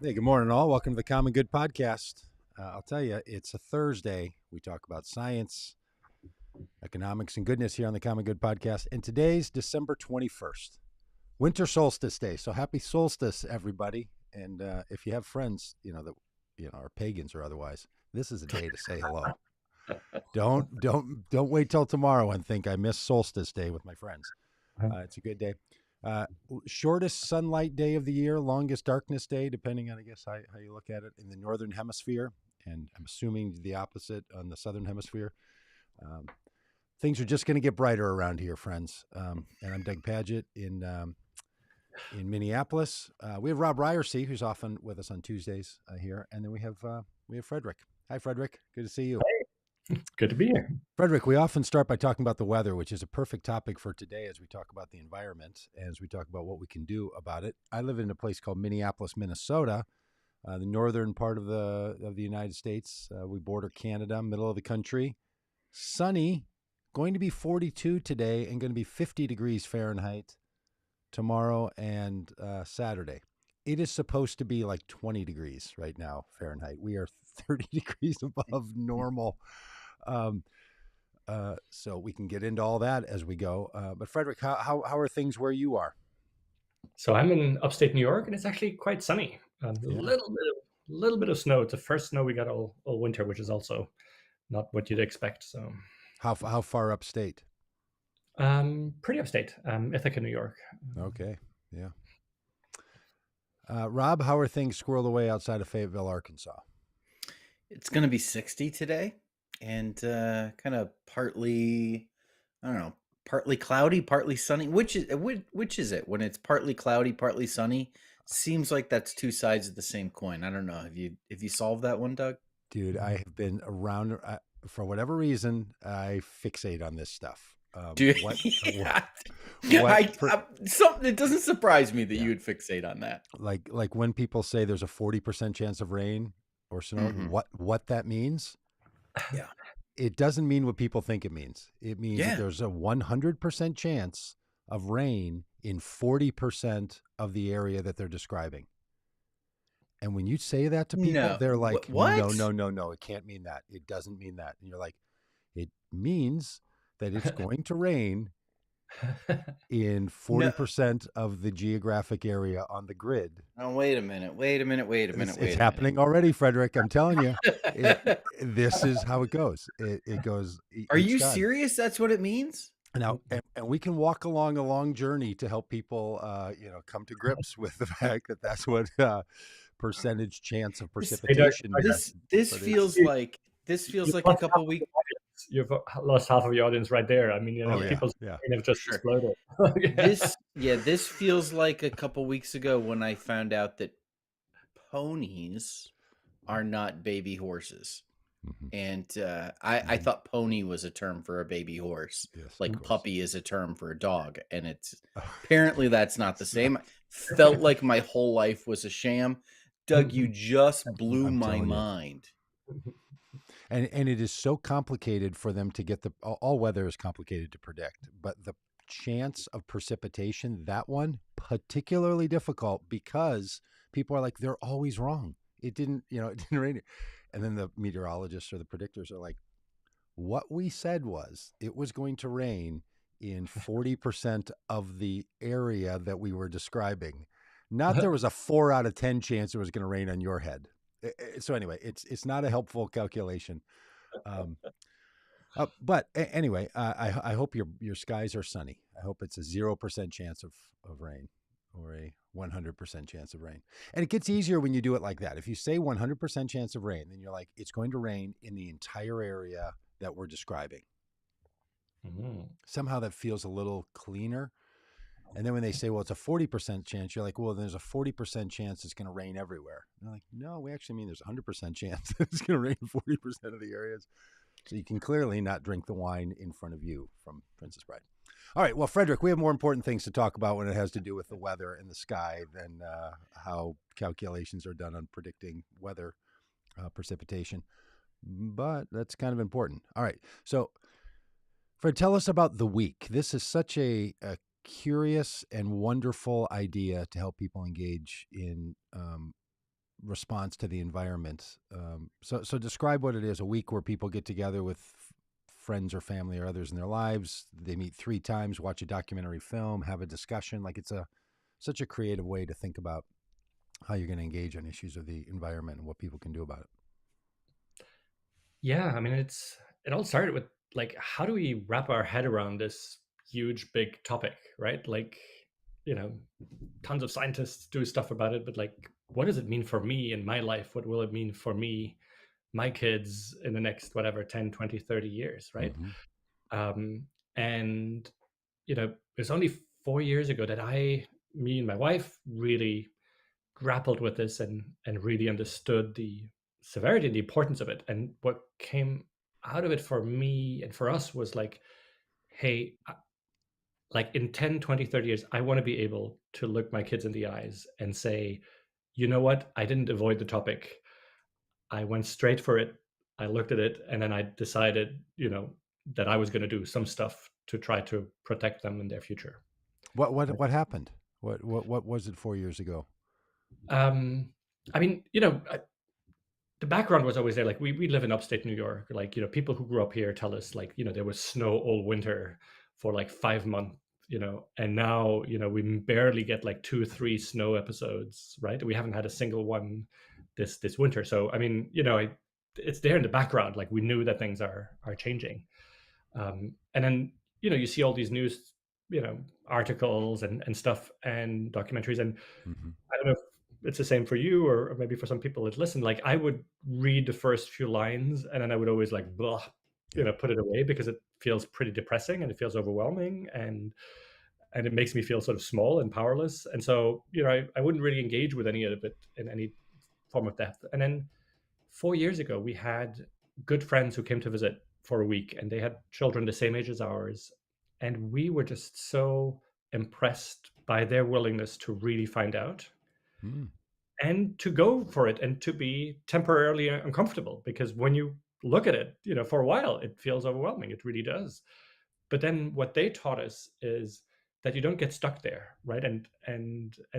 Hey, good morning, all. Welcome to the Common Good Podcast. I'll tell you, it's a Thursday. We talk about science, economics, and goodness here on the Common Good Podcast. And today's December 21st, Winter Solstice Day. So happy solstice, everybody. And if you have friends, that are pagans or otherwise, this is a day to say hello. Don't wait till tomorrow and think I missed Solstice Day with my friends. It's a good day. Shortest sunlight day of the year, longest darkness day, depending on, I guess, how you look at it in the northern hemisphere. And I'm assuming the opposite on the southern hemisphere. Things are just going to get brighter around here, friends. And I'm Doug Pagitt in Minneapolis. We have Robb Ryerse, who's often with us on Tuesdays here. And then we have Frederic. Hi, Frederic. Good to see you. Good to be here. Frederic, we often start by talking about the weather, which is a perfect topic for today as we talk about the environment, as we talk about what we can do about it. I live in a place called Minneapolis, Minnesota, the northern part of the United States. We border Canada, middle of the country. Sunny, going to be 42 today and going to be 50 degrees Fahrenheit tomorrow and Saturday. It is supposed to be like 20 degrees right now Fahrenheit. We are 30 degrees above normal. So we can get into all that as we go. But Frederic, how are things where you are? So I'm in upstate New York, and it's actually quite sunny. A little bit of snow. It's the first snow we got all winter, which is also not what you'd expect. So how far upstate? Pretty upstate, Ithaca, New York. Okay, yeah. Rob, how are things squirreled away outside of Fayetteville, Arkansas? It's going to be 60 today, and kind of partly, I don't know, partly cloudy, partly sunny. Which is it? When it's partly cloudy, partly sunny, seems like that's two sides of the same coin. I don't know. Have you solved that one, Doug? Dude, I have been around for whatever reason. I fixate on this stuff. Dude, something. It doesn't surprise me that you would fixate on that. Like when people say there's a 40% chance of rain or snow, what that means? Yeah, it doesn't mean what people think it means. It means that there's a 100% chance of rain in 40% of the area that they're describing. And when you say that to people, they're like, what? No, it can't mean that. It doesn't mean that. And you're like, it means that it's going to rain in 40% of the geographic area on the grid. Oh, wait a minute. It's happening already, Frederic. I'm telling you, this is how it goes. It goes. Are you serious? That's what it means? Now, and we can walk along a long journey to help people, come to grips with the fact that that's what percentage chance of precipitation. This feels like a couple weeks. You've lost half of your audience right there. I mean, people's have just exploded. This feels like a couple weeks ago when I found out that ponies are not baby horses. Mm-hmm. And I thought pony was a term for a baby horse, like puppy is a term for a dog. And it's apparently that's not the same. Felt like my whole life was a sham. Doug, you just blew my mind. And it is so complicated for them to get all weather is complicated to predict, but the chance of precipitation, that one particularly difficult because people are like, they're always wrong. It didn't rain. And then the meteorologists or the predictors are like, what we said was it was going to rain in 40% of the area that we were describing. Not there was a 4 out of 10 chance it was going to rain on your head. So anyway, it's not a helpful calculation. But anyway, I hope your skies are sunny. I hope it's a 0% chance of rain or a 100% chance of rain. And it gets easier when you do it like that. If you say 100% chance of rain, then you're like, it's going to rain in the entire area that we're describing. Mm-hmm. Somehow that feels a little cleaner. And then when they say, well, it's a 40% chance, you're like, well, there's a 40% chance it's going to rain everywhere. And they're like, no, we actually mean there's a 100% chance that it's going to rain in 40% of the areas. So you can clearly not drink the wine in front of you from Princess Bride. All right. Well, Frederic, we have more important things to talk about when it has to do with the weather and the sky than how calculations are done on predicting weather precipitation. But that's kind of important. All right. So, Fred, tell us about the week. This is such a curious and wonderful idea to help people engage in response to the environment. So describe what it is: a week where people get together with friends or family or others in their lives. They meet 3 times, watch a documentary film, have a discussion. Like it's such a creative way to think about how you're going to engage on issues of the environment and what people can do about it. Yeah, I mean, it all started with like, how do we wrap our head around this huge, big topic, right? Like, tons of scientists do stuff about it, but like, what does it mean for me in my life? What will it mean for me, my kids in the next, whatever, 10, 20, 30 years, right? Mm-hmm. And, it was only 4 years ago that me and my wife really grappled with this and really understood the severity and the importance of it. And what came out of it for me and for us was like, hey, like in 10, 20, 30 years, I want to be able to look my kids in the eyes and say, you know what? I didn't avoid the topic. I went straight for it. I looked at it and then I decided, that I was going to do some stuff to try to protect them in their future. What happened? What was it 4 years ago? I mean, the background was always there. Like we live in upstate New York. Like, people who grew up here tell us like, there was snow all winter for like 5 months, and now, we barely get like 2, 3 snow episodes, right? We haven't had a single one this winter. So, I mean, it's there in the background. Like we knew that things are changing. And then, you see all these news, articles and stuff and documentaries. And Mm-hmm. I don't know if it's the same for you or maybe for some people that listen. Like I would read the first few lines and then I would always like, blah, put it away because it feels pretty depressing and it feels overwhelming and it makes me feel sort of small and powerless. And so, I wouldn't really engage with any of it in any form of depth. And then 4 years ago, we had good friends who came to visit for a week and they had children the same age as ours. And we were just so impressed by their willingness to really find out Mm. and to go for it and to be temporarily uncomfortable because when you look at it, for a while, it feels overwhelming. It really does. But then what they taught us is that you don't get stuck there, right? And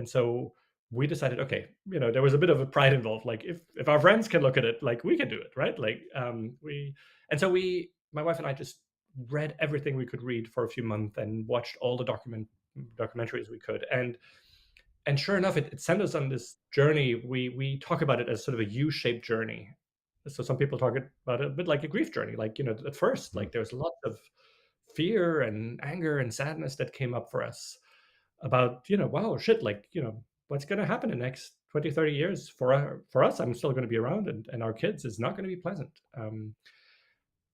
so we decided, okay, there was a bit of a pride involved. Like if our friends can look at it, like we can do it, right? Like my wife and I just read everything we could read for a few months and watched all the documentaries we could. And sure enough, it sent us on this journey. We talk about it as sort of a U-shaped journey. So some people talk about it a bit like a grief journey. Like, at first, like there was lots of fear and anger and sadness that came up for us about, wow, shit, like, what's going to happen in the next 20, 30 years for us. I'm still going to be around and our kids is not going to be pleasant.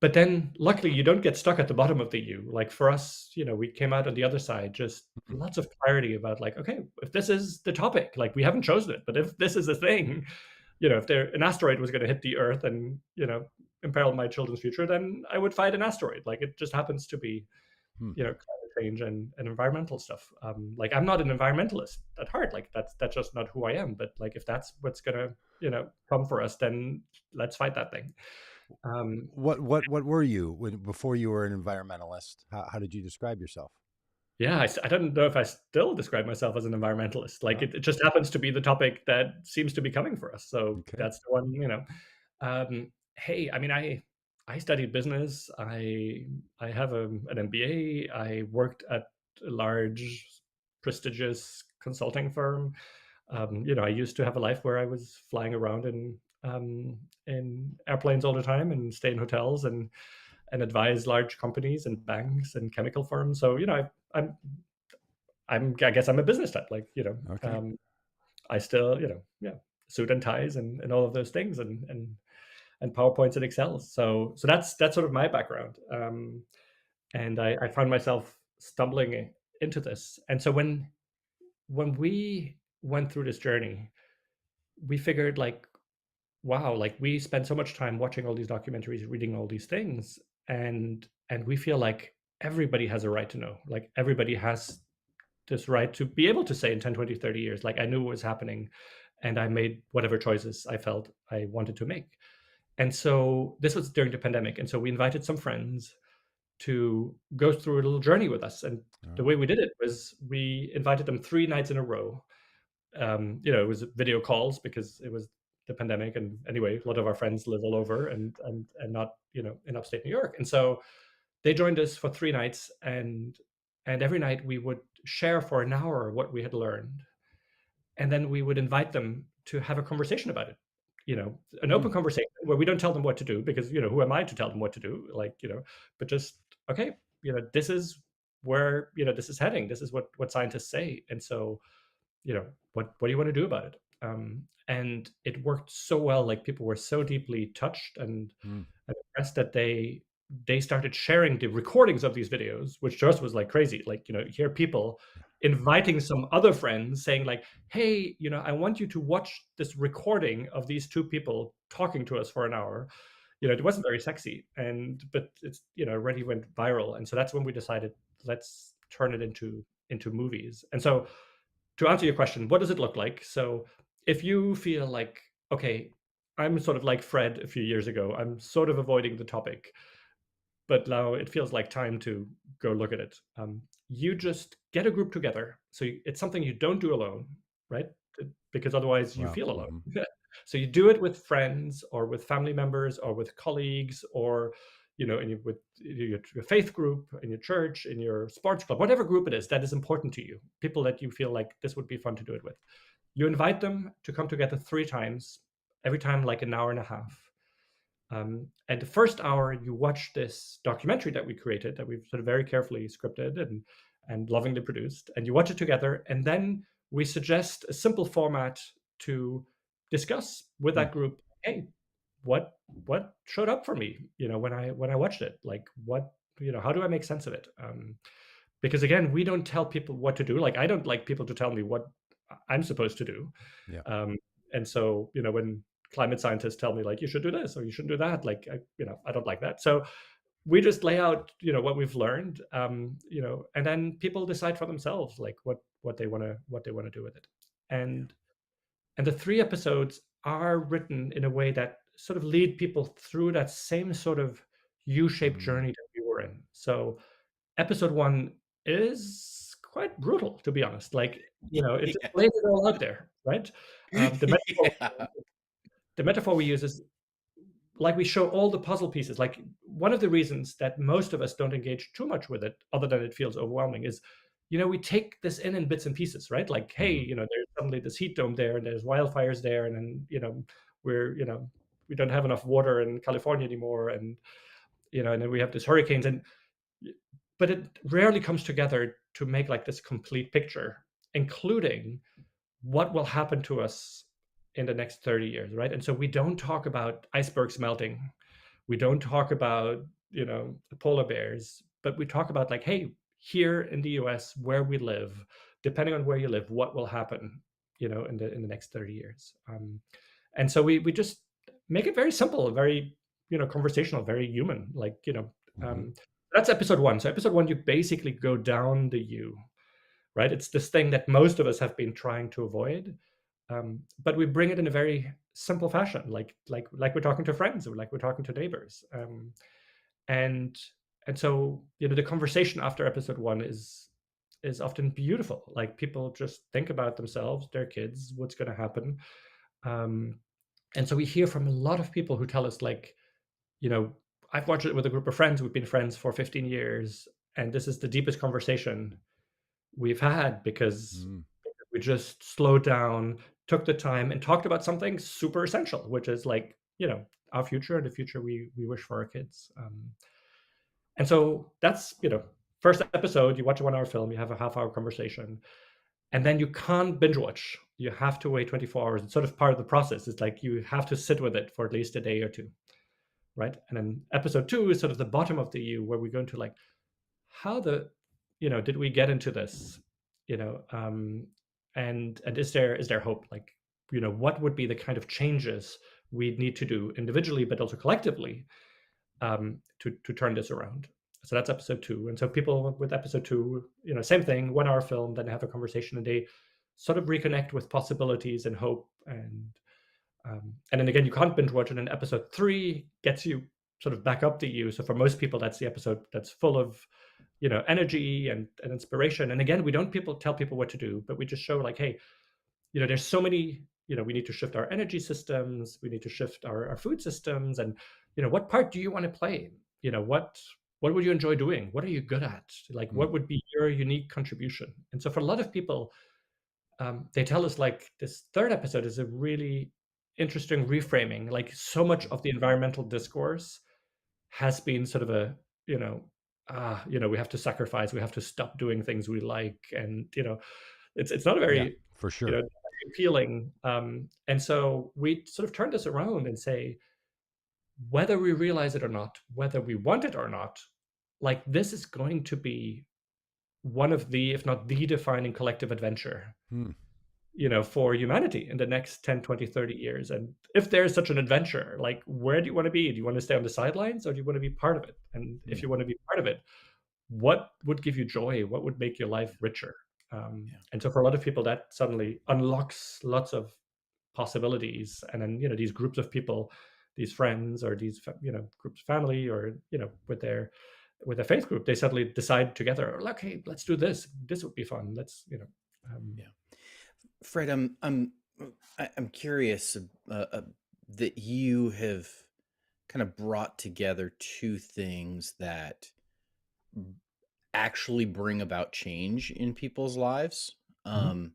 But then luckily you don't get stuck at the bottom of the U. Like for us, we came out on the other side, just lots of clarity about like, okay, if this is the topic, like we haven't chosen it, but if this is a thing, if an asteroid was going to hit the Earth and, imperil my children's future, then I would fight an asteroid. Like it just happens to be, climate change and environmental stuff. Like I'm not an environmentalist at heart. Like that's just not who I am. But like if that's what's gonna, come for us, then let's fight that thing. What were you before you were an environmentalist? How did you describe yourself? Yeah, I don't know if I still describe myself as an environmentalist. Like it just happens to be the topic that seems to be coming for us. So Okay. that's the one. Hey, I mean, I studied business. I have an MBA. I worked at a large, prestigious consulting firm. I used to have a life where I was flying around in airplanes all the time and stay in hotels and advise large companies and banks and chemical firms. So I guess I'm a business type. Like Okay. I still suit and ties and all of those things and PowerPoints and Excels. So that's sort of my background. And I found myself stumbling into this. And so when we went through this journey, we figured like, wow, like we spend so much time watching all these documentaries, reading all these things, and we feel like everybody has a right to know. Like everybody has this right to be able to say in 10, 20, 30 years, like I knew what was happening and I made whatever choices I felt I wanted to make. And so this was during the pandemic. And so we invited some friends to go through a little journey with us. And the way we did it was we invited them 3 nights in a row. It was video calls because it was the pandemic. And anyway, a lot of our friends live all over and not, in upstate New York. And so they joined us for 3 nights, and every night we would share for an hour what we had learned, and then we would invite them to have a conversation about it. An open conversation where we don't tell them what to do, because who am I to tell them what to do? But just, okay, this is where this is heading. This is what scientists say, and so what do you want to do about it? And it worked so well. Like, people were so deeply touched and impressed that they started sharing the recordings of these videos, which to us was like crazy. Like, hear people inviting some other friends saying like, hey, I want you to watch this recording of these 2 people talking to us for an hour. It wasn't very sexy, but it's, already went viral. And so that's when we decided, let's turn it into movies. And so, to answer your question, what does it look like? So if you feel like, okay, I'm sort of like Fred a few years ago, I'm sort of avoiding the topic, but now it feels like time to go look at it. You just get a group together. So it's something you don't do alone, right? Because otherwise you feel alone. So you do it with friends or with family members or with colleagues, or with your faith group, in your church, in your sports club, whatever group it is that is important to you, people that you feel like this would be fun to do it with. You invite them to come together 3 times, every time like an hour and a half. And the first hour, you watch this documentary that we created, that we've sort of very carefully scripted and lovingly produced, and you watch it together. And then we suggest a simple format to discuss with that group. Hey, what showed up for me, when I watched it? Like, how do I make sense of it? Because again, we don't tell people what to do. Like, I don't like people to tell me what I'm supposed to do. And so, when climate scientists tell me like, you should do this or you shouldn't do that, like, I don't like that. So we just lay out, what we've learned, and then people decide for themselves, like, what they want to do with it. And the 3 episodes are written in a way that sort of lead people through that same sort of U-shaped journey that we were in. So episode 1 is quite brutal, to be honest. Like, it just lays it all out there, right? The metaphor we use is, like, we show all the puzzle pieces. Like, one of the reasons that most of us don't engage too much with it, other than it feels overwhelming, is, we take this in bits and pieces, right? Like, hey, there's suddenly this heat dome there, and there's wildfires there, and then, we don't have enough water in California anymore, and and then we have these hurricanes, but it rarely comes together to make like this complete picture, including what will happen to us in the next 30 years, right? And so we don't talk about icebergs melting. We don't talk about, the polar bears, but we talk about like, hey, here in the US where we live, depending on where you live, what will happen, in the next 30 years. And so we just make it very simple, very, conversational, very human, like, that's episode 1. So episode 1, you basically go down the U, right? It's this thing that most of us have been trying to avoid. But we bring it in a very simple fashion, like we're talking to friends, or like we're talking to neighbors. And so, the conversation after episode 1 is often beautiful. Like, people just think about themselves, their kids, what's going to happen. And so we hear from a lot of people who tell us like, I've watched it with a group of friends. We've been friends for 15 years. And this is the deepest conversation we've had because we just slowed down, took the time, and talked about something super essential, which is like, our future and the future we wish for our kids. And so that's, first episode, you watch a 1-hour film, you have a half-hour conversation, and then you can't binge watch. You have to wait 24 hours. It's sort of part of the process. It's like you have to sit with it for at least a day or 2, right? And then episode 2 is sort of the bottom of the U, where we go into like, how did we get into this? And is there hope? Like, what would be the kind of changes we'd need to do individually, but also collectively, to turn this around? So that's episode 2. And so people with episode 2, same thing, 1-hour film, then have a conversation, and they sort of reconnect with possibilities and hope. And then again, you can't binge watch it. And episode 3 gets you sort of back up the U. So for most people, that's the episode that's full of, energy and inspiration. And again, we don't tell people what to do, but we just show like, hey, there's so many we need to shift our energy systems, we need to shift our food systems, and what part do you want to play? What would you enjoy doing? What are you good at? Like, Mm. what would be your unique contribution? And so for a lot of people, they tell us like this third episode is a really interesting reframing. Like, so much of the environmental discourse has been sort of a, you know, we have to sacrifice, we have to stop doing things we like, and it's not a Yeah, very, for sure. appealing. And so we sort of turn this around and say, whether we realize it or not, whether we want it or not, like, this is going to be one of the, if not the defining collective adventure, Mm. for humanity in the next 10, 20, 30 years. And if there's such an adventure, like, where do you want to be? Do you want to stay on the sidelines, or do you want to be part of it? And if Mm. you want to be part of it, what would give you joy? What would make your life richer? Yeah. And so for a lot of people, that suddenly unlocks lots of possibilities. And then, these groups of people, these friends, or these, groups of family, or, with their faith group, they suddenly decide together, like, hey, let's do this. This would be fun. Let's, Yeah. Fred, I'm curious that you have kind of brought together two things that actually bring about change in people's lives. Mhm.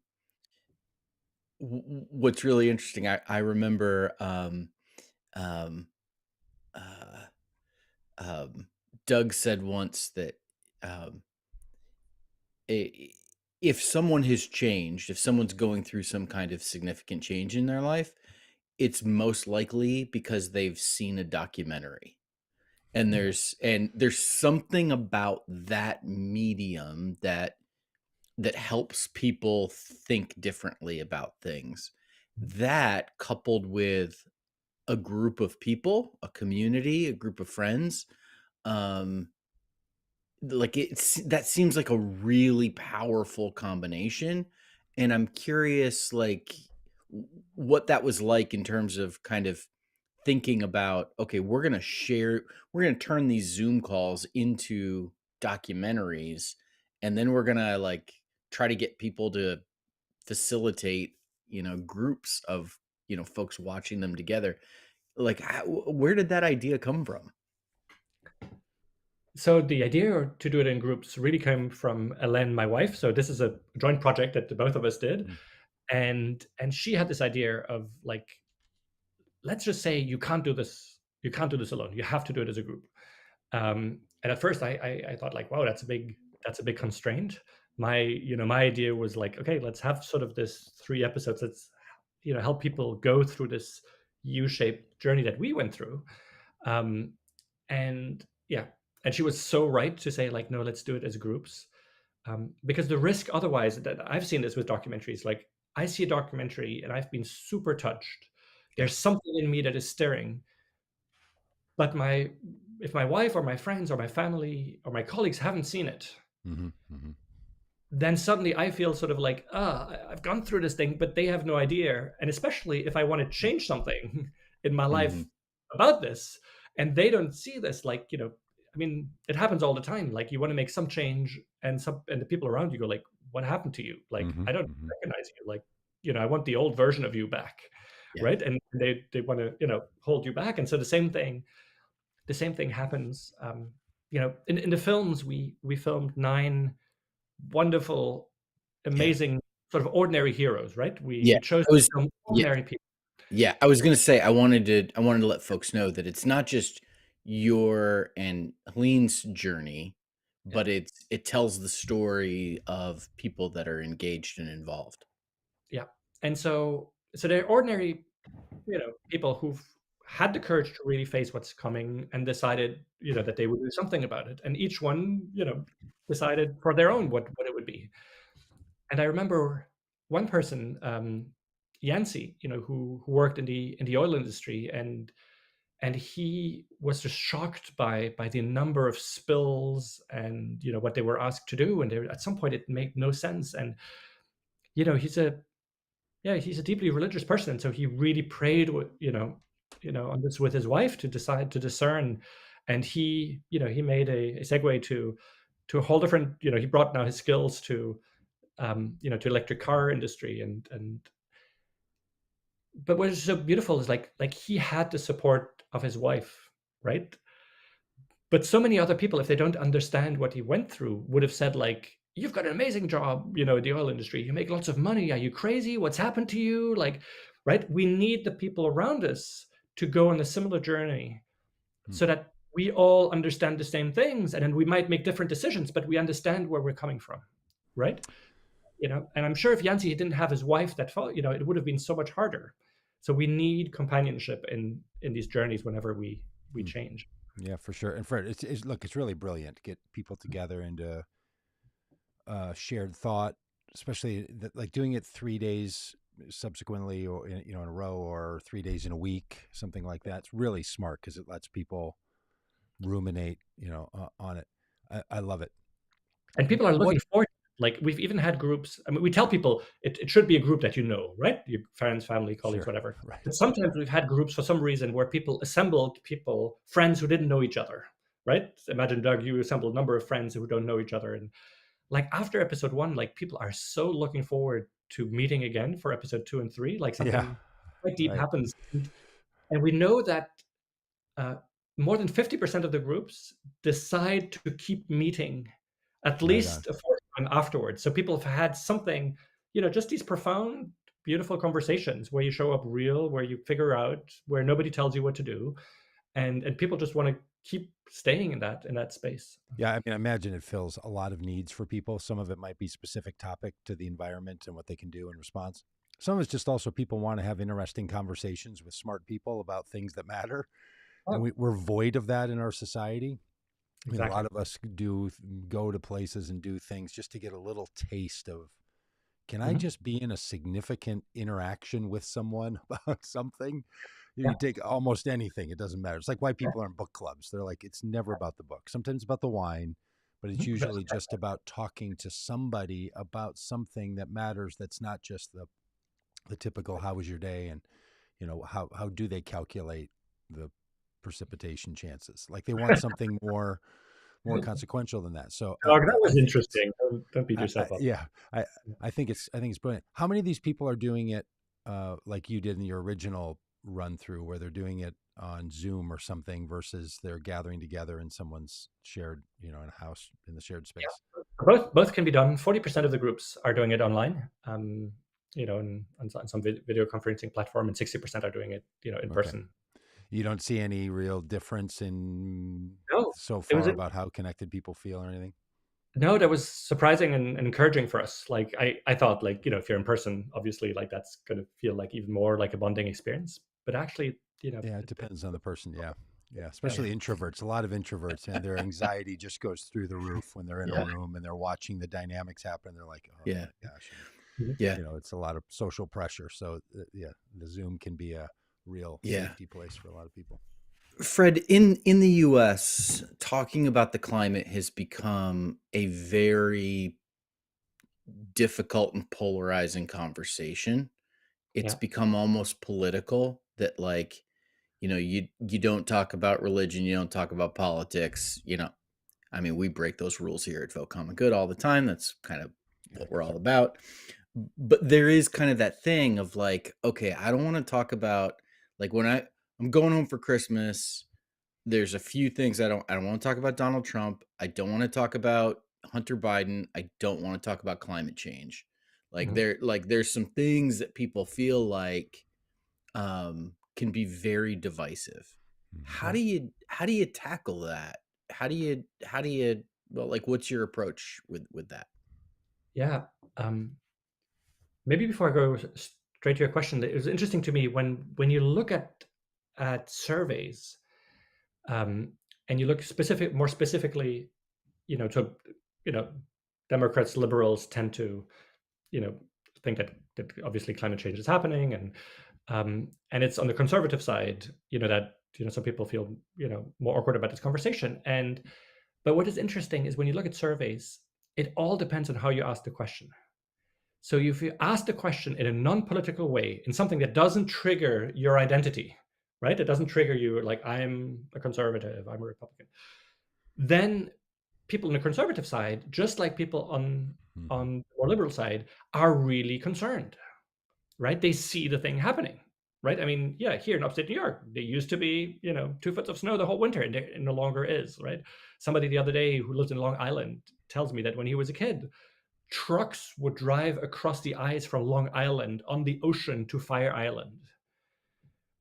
What's really interesting, I remember um, uh, um, Doug said once that um, i- if someone has changed, if someone's going through some kind of significant change in their life, it's most likely because they've seen a documentary. And Yeah. there's something about that medium that helps people think differently about things. That, coupled with a group of people, a community, a group of friends, um, like that seems like a really powerful combination. And I'm curious, like, what that was like in terms of kind of thinking about, okay, we're going to turn these Zoom calls into documentaries, and then we're going to like try to get people to facilitate, groups of, folks watching them together. Like, where did that idea come from? So the idea to do it in groups really came from Ellen, my wife. So this is a joint project that the both of us did, Mm. and she had this idea of, like, let's just say you can't do this. You can't do this alone. You have to do it as a group. And at first, I thought, like, wow, that's a big constraint. My idea was like, okay, let's have sort of this 3 episodes. Let's help people go through this U-shaped journey that we went through. Um, and yeah, and she was so right to say, like, no, let's do it as groups, because the risk otherwise, that I've seen this with documentaries, like, I see a documentary and I've been super touched. Yeah. There's something in me that is stirring, but if my wife or my friends or my family or my colleagues haven't seen it, Mhm. Mhm. then suddenly I feel sort of like, I've gone through this thing, but they have no idea. And especially if I want to change something in my life Mhm. about this, and they don't see this, like, I mean, it happens all the time. Like, you want to make some change, and the people around you go, like, what happened to you? Like, Mhm. I don't Mhm. recognize you. Like, I want the old version of you back, Yeah. right? And they want to, hold you back. And so the same thing happens. In the films, we filmed 9 wonderful, Yeah. amazing, sort of ordinary heroes, right? We Yeah. we chose I to was film yeah. ordinary people. Yeah, I was gonna say I wanted to let folks know that it's not just your and Helene's journey, Yeah, but it tells the story of people that are engaged and involved. yeah. And so they're ordinary, people who've had the courage to really face what's coming, and decided, that they would do something about it. And each one, decided for their own what it would be. And I remember one person, Yancey, who worked in the oil industry, and he was just shocked by the number of spills, and what they were asked to do, and at some point it made no sense. And he's a yeah, he's a deeply religious person, so he really prayed with, on this with his wife, to decide to discern. And he made a segue to a whole different, he brought now his skills to electric car industry, and but what is so beautiful is like he had the support of his wife, right? But so many other people, if they don't understand what he went through, would have said like, "You've got an amazing job, in the oil industry. You make lots of money. Are you crazy? What's happened to you?" Like, right? We need the people around us to go on a similar journey Hmm. so that we all understand the same things, and then we might make different decisions, but we understand where we're coming from, right? And I'm sure if Yancey didn't have his wife that fought, it would have been so much harder. So we need companionship in these journeys whenever we Hmm. change. Yeah, for sure. And Fred, look, it's really brilliant to get people together into shared thought, especially like doing it 3 days subsequently, or in a row, or 3 days in a week, something like that. It's really smart because it lets people ruminate, on it. I love it. And people are What? looking forward. Like we've even had groups. I mean, we tell people it should be a group that right? Your friends, family, colleagues, Sure. whatever. Right. But sometimes we've had groups for some reason where people assembled friends who didn't know each other, right? Imagine, Doug, you assembled a number of friends who don't know each other, and like after episode one, like people are so looking forward to meeting again for episode 2 and 3. Like Yeah. something quite deep Right. happens, and we know that uh, more than 50% of the groups decide to keep meeting at Right on. least a fourth time afterwards. So people have had something, just these profound, beautiful conversations where you show up real, where you figure out, where nobody tells you what to do, and people just want to keep staying in that space. Yeah, I mean, I imagine it fills a lot of needs for people. Some of it might be specific topic to the environment and what they can do in response. Some of it's just also people want to have interesting conversations with smart people about things that matter, and Oh, we're void of that in our society. I mean, a lot exactly. of us do go to places and do things just to get a little taste of, can I Mhm. just be in a significant interaction with someone about something? Yeah. You take almost anything, it doesn't matter. It's like why Yeah. people are in book clubs. They're like, it's never about the book. Sometimes it's about the wine, but it's Mhm. usually just about talking to somebody about something that matters, that's not just the typical how was your day, and how do they calculate the precipitation chances. Like they want something more consequential than that. So Doug, that I was think it's interesting. Don't beat yourself up. yeah, I I think it's brilliant. How many of these people are doing it like you did in your original run through, where they're doing it on Zoom or something, versus they're gathering together in someone's shared, in a house in the shared space? Both can be done. 40% of the groups are doing it online, on some video conferencing platform, and 60% are doing it, in Okay. person. You don't see any real difference in No, so it was far about how connected people feel or anything? no, that was surprising and encouraging for us. Like I thought, like, if you're in person, obviously, like that's gonna feel like even more like a bonding experience. But actually, Yeah, it depends on the person. Yeah. Yeah. yeah, Yeah. Especially introverts. A lot of introverts, and their anxiety just goes through the roof when they're in a Yeah. room and they're watching the dynamics happen. They're like, oh Yeah. my gosh. And, Mhm. Yeah. it's a lot of social pressure. So, yeah, the Zoom can be a real Yeah. safety place for a lot of people. Fred, in the US, talking about the climate has become a very difficult and polarizing conversation. It's Yeah. become almost political that like, you don't talk about religion, you don't talk about politics. I mean, we break those rules here at Vote Common Good all the time. That's kind of what we're all about. But there is kind of that thing of like, okay, I don't want to talk about like when I'm going home for Christmas. There's a few things I don't want to talk about Donald Trump. I don't want to talk about Hunter Biden. I don't want to talk about climate change. Like Mhm. there's some things that people feel like can be very divisive. Mhm. How do you tackle that? How do you well, like what's your approach with that? Yeah. Um, Maybe before I go straight to your question, it was interesting to me when you look at surveys, um, and you look more specifically, to you know, Democrats, liberals tend to you know think that obviously climate change is happening, and it's on the conservative side, that some people feel more awkward about this conversation. And but what is interesting is when you look at surveys, it all depends on how you ask the question. So if you ask the question in a non-political way, in something that doesn't trigger your identity, right? It doesn't trigger you like I'm a conservative, I'm a Republican. Then people on the conservative side, just like people on Mhm. on the more liberal side, are really concerned, right? They see the thing happening. right? I mean, yeah, here in upstate New York, there used to be, 2 foot of snow the whole winter, and it no longer is, right? Somebody the other day who lives in Long Island tells me that when he was a kid, trucks would drive across the ice from Long Island on the ocean to Fire Island,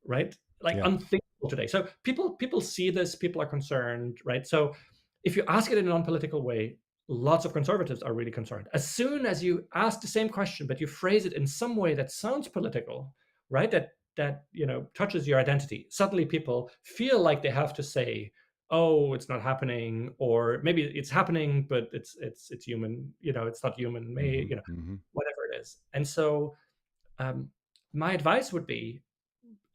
right? Like Yeah. unthinkable today. So people see this, people are concerned, right? So if you ask it in a non-political way, lots of conservatives are really concerned. As soon as you ask the same question, but you phrase it in some way that sounds political, right? That touches your identity, suddenly people feel like they have to say, oh, it's not happening, or maybe it's happening, but it's human, it's not human, Hmm. Hmm. whatever it is. And so um, my advice would be,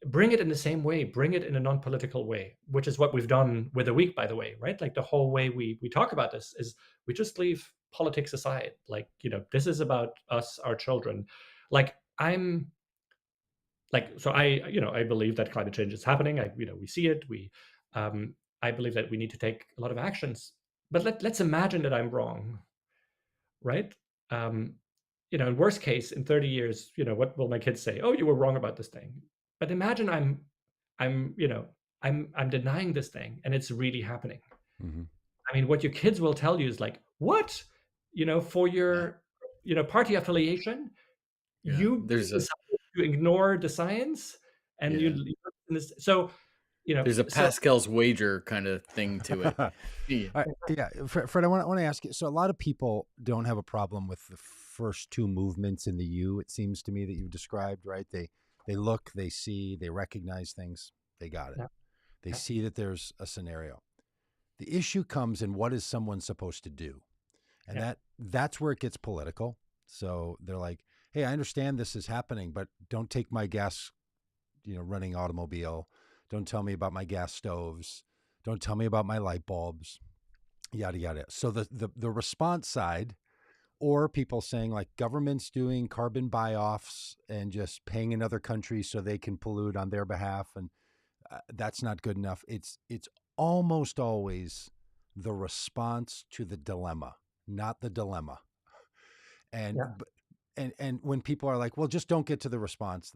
bring it in the same way, bring it in a non-political way, which is what we've done with a week, by the way, right? Like the whole way we talk about this is we just leave politics aside. Like, this is about us, our children. Like I'm like, so I believe that climate change is happening. We see it. I believe that we need to take a lot of actions, but let's imagine that I'm wrong, right? Um, in worst case, in 30 years, what will my kids say? Oh, you were wrong about this thing. But imagine I'm, I'm denying this thing and it's really happening. Hmm. I mean, what your kids will tell you is like, what? For Yeah. your, party affiliation, Yeah. you decided to ignore the science and Yeah. so, There's a so Pascal's wager kind of thing to it. Yeah. Yeah, Fred, I want to ask you. So a lot of people don't have a problem with the first two movements in the U. It seems to me that you've described, right? They look, they see, they recognize things. They got it. yeah, They yeah, see that there's a scenario. The issue comes in what is someone supposed to do, and yeah, that's where it gets political. So they're like, "Hey, I understand this is happening, but don't take my gas, running automobile. Don't tell me about my gas stoves. Don't tell me about my light bulbs." Yada yada. So the response side, or people saying like governments doing carbon buy-offs and just paying another country so they can pollute on their behalf, and that's not good enough. It's almost always the response to the dilemma, not the dilemma. And yeah, and when people are like, well, just don't get to the response,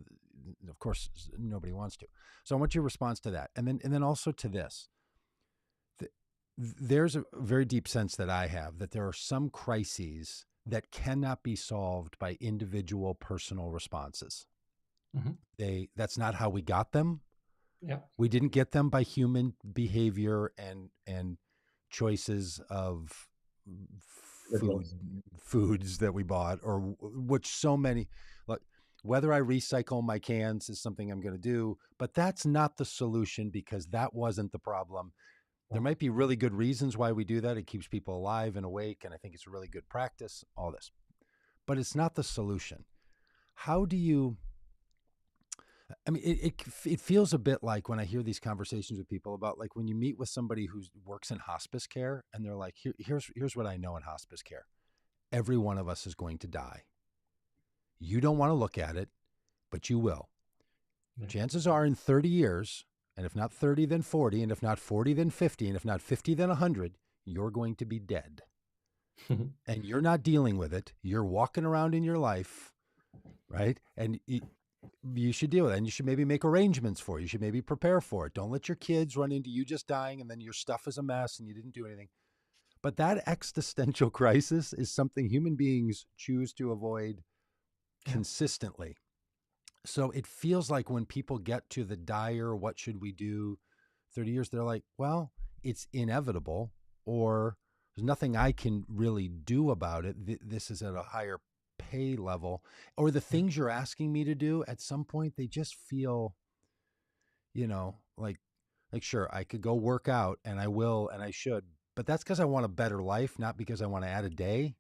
of course nobody wants to. So I want your response to that, and then also to this. There's a very deep sense that I have that there are some crises that cannot be solved by individual personal responses. mhm, That's not how we got them. yeah, We didn't get them by human behavior and choices of food liberals. foods that we bought, or which so many, like, whether I recycle my cans is something I'm going to do, but that's not the solution because that wasn't the problem. There Yeah, might be really good reasons why we do that. It keeps people alive and awake, and I think it's a really good practice, all this. But it's not the solution. How do you I mean, it feels a bit like when I hear these conversations with people about like when you meet with somebody who works in hospice care and they're like, here's what I know in hospice care. Every one of us is going to die. You don't want to look at it, but you will. yeah. Chances are in 30 years, and if not 30, then 40, and if not 40, then 50, and if not 50, then 100, you're going to be dead. And you're not dealing with it. You're walking around in your life, right? And you should deal with it. And you should maybe make arrangements for it. You should maybe prepare for it. Don't let your kids run into you just dying and then your stuff is a mess and you didn't do anything. But that existential crisis is something human beings choose to avoid Yeah, consistently. So it feels like when people get to the dire, what should we do 30 years, they're like, well, it's inevitable, or there's nothing I can really do about it. This is at a higher pay level, or the yeah, things you're asking me to do at some point, they just feel, like sure, I could go work out and I will and I should, but that's because I want a better life, not because I want to add a day.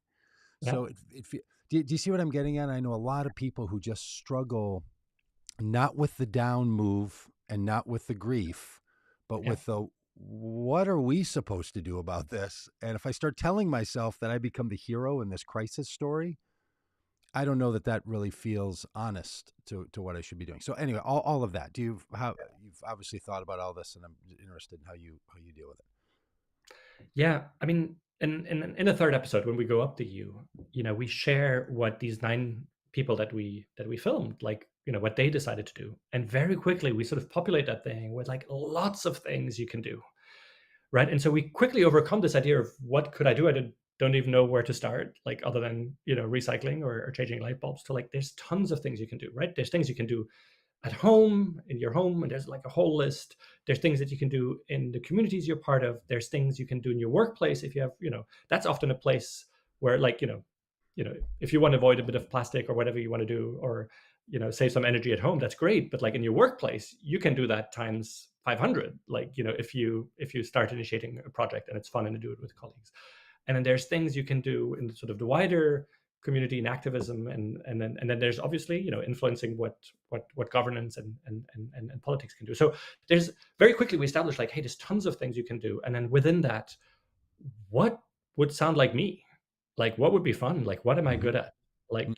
yeah, So do you see what I'm getting at? I know a lot of people who just struggle not with the down move and not with the grief, but yeah. with the what are we supposed to do about this? And if I start telling myself that I become the hero in this crisis story, I don't know that that really feels honest to what I should be doing. So anyway, all of that. You've obviously thought about all this, and I'm interested in how you deal with it. Yeah, I mean, in the third episode, when we go up to you, we share what these 9 people that we filmed, like, what they decided to do. And very quickly we sort of populate that thing with like lots of things you can do, right? And so we quickly overcome this idea of what could I do? Don't even know where to start, like other than recycling or changing light bulbs, to like there's tons of things you can do, right? There's things you can do at home, in your home, and there's like a whole list. There's things that you can do in the communities you're part of. There's things you can do in your workplace. If you have, that's often a place where like, if you want to avoid a bit of plastic or whatever you want to do, or, save some energy at home, that's great. But like in your workplace, you can do that times 500. Like, if you start initiating a project and it's fun and to do it with colleagues. And then there's things you can do in sort of the wider community and activism, and then there's obviously influencing what governance and politics can do. So there's very quickly we established like, hey, there's tons of things you can do, and then within that, what would sound like me, like what would be fun, like what am I good at, like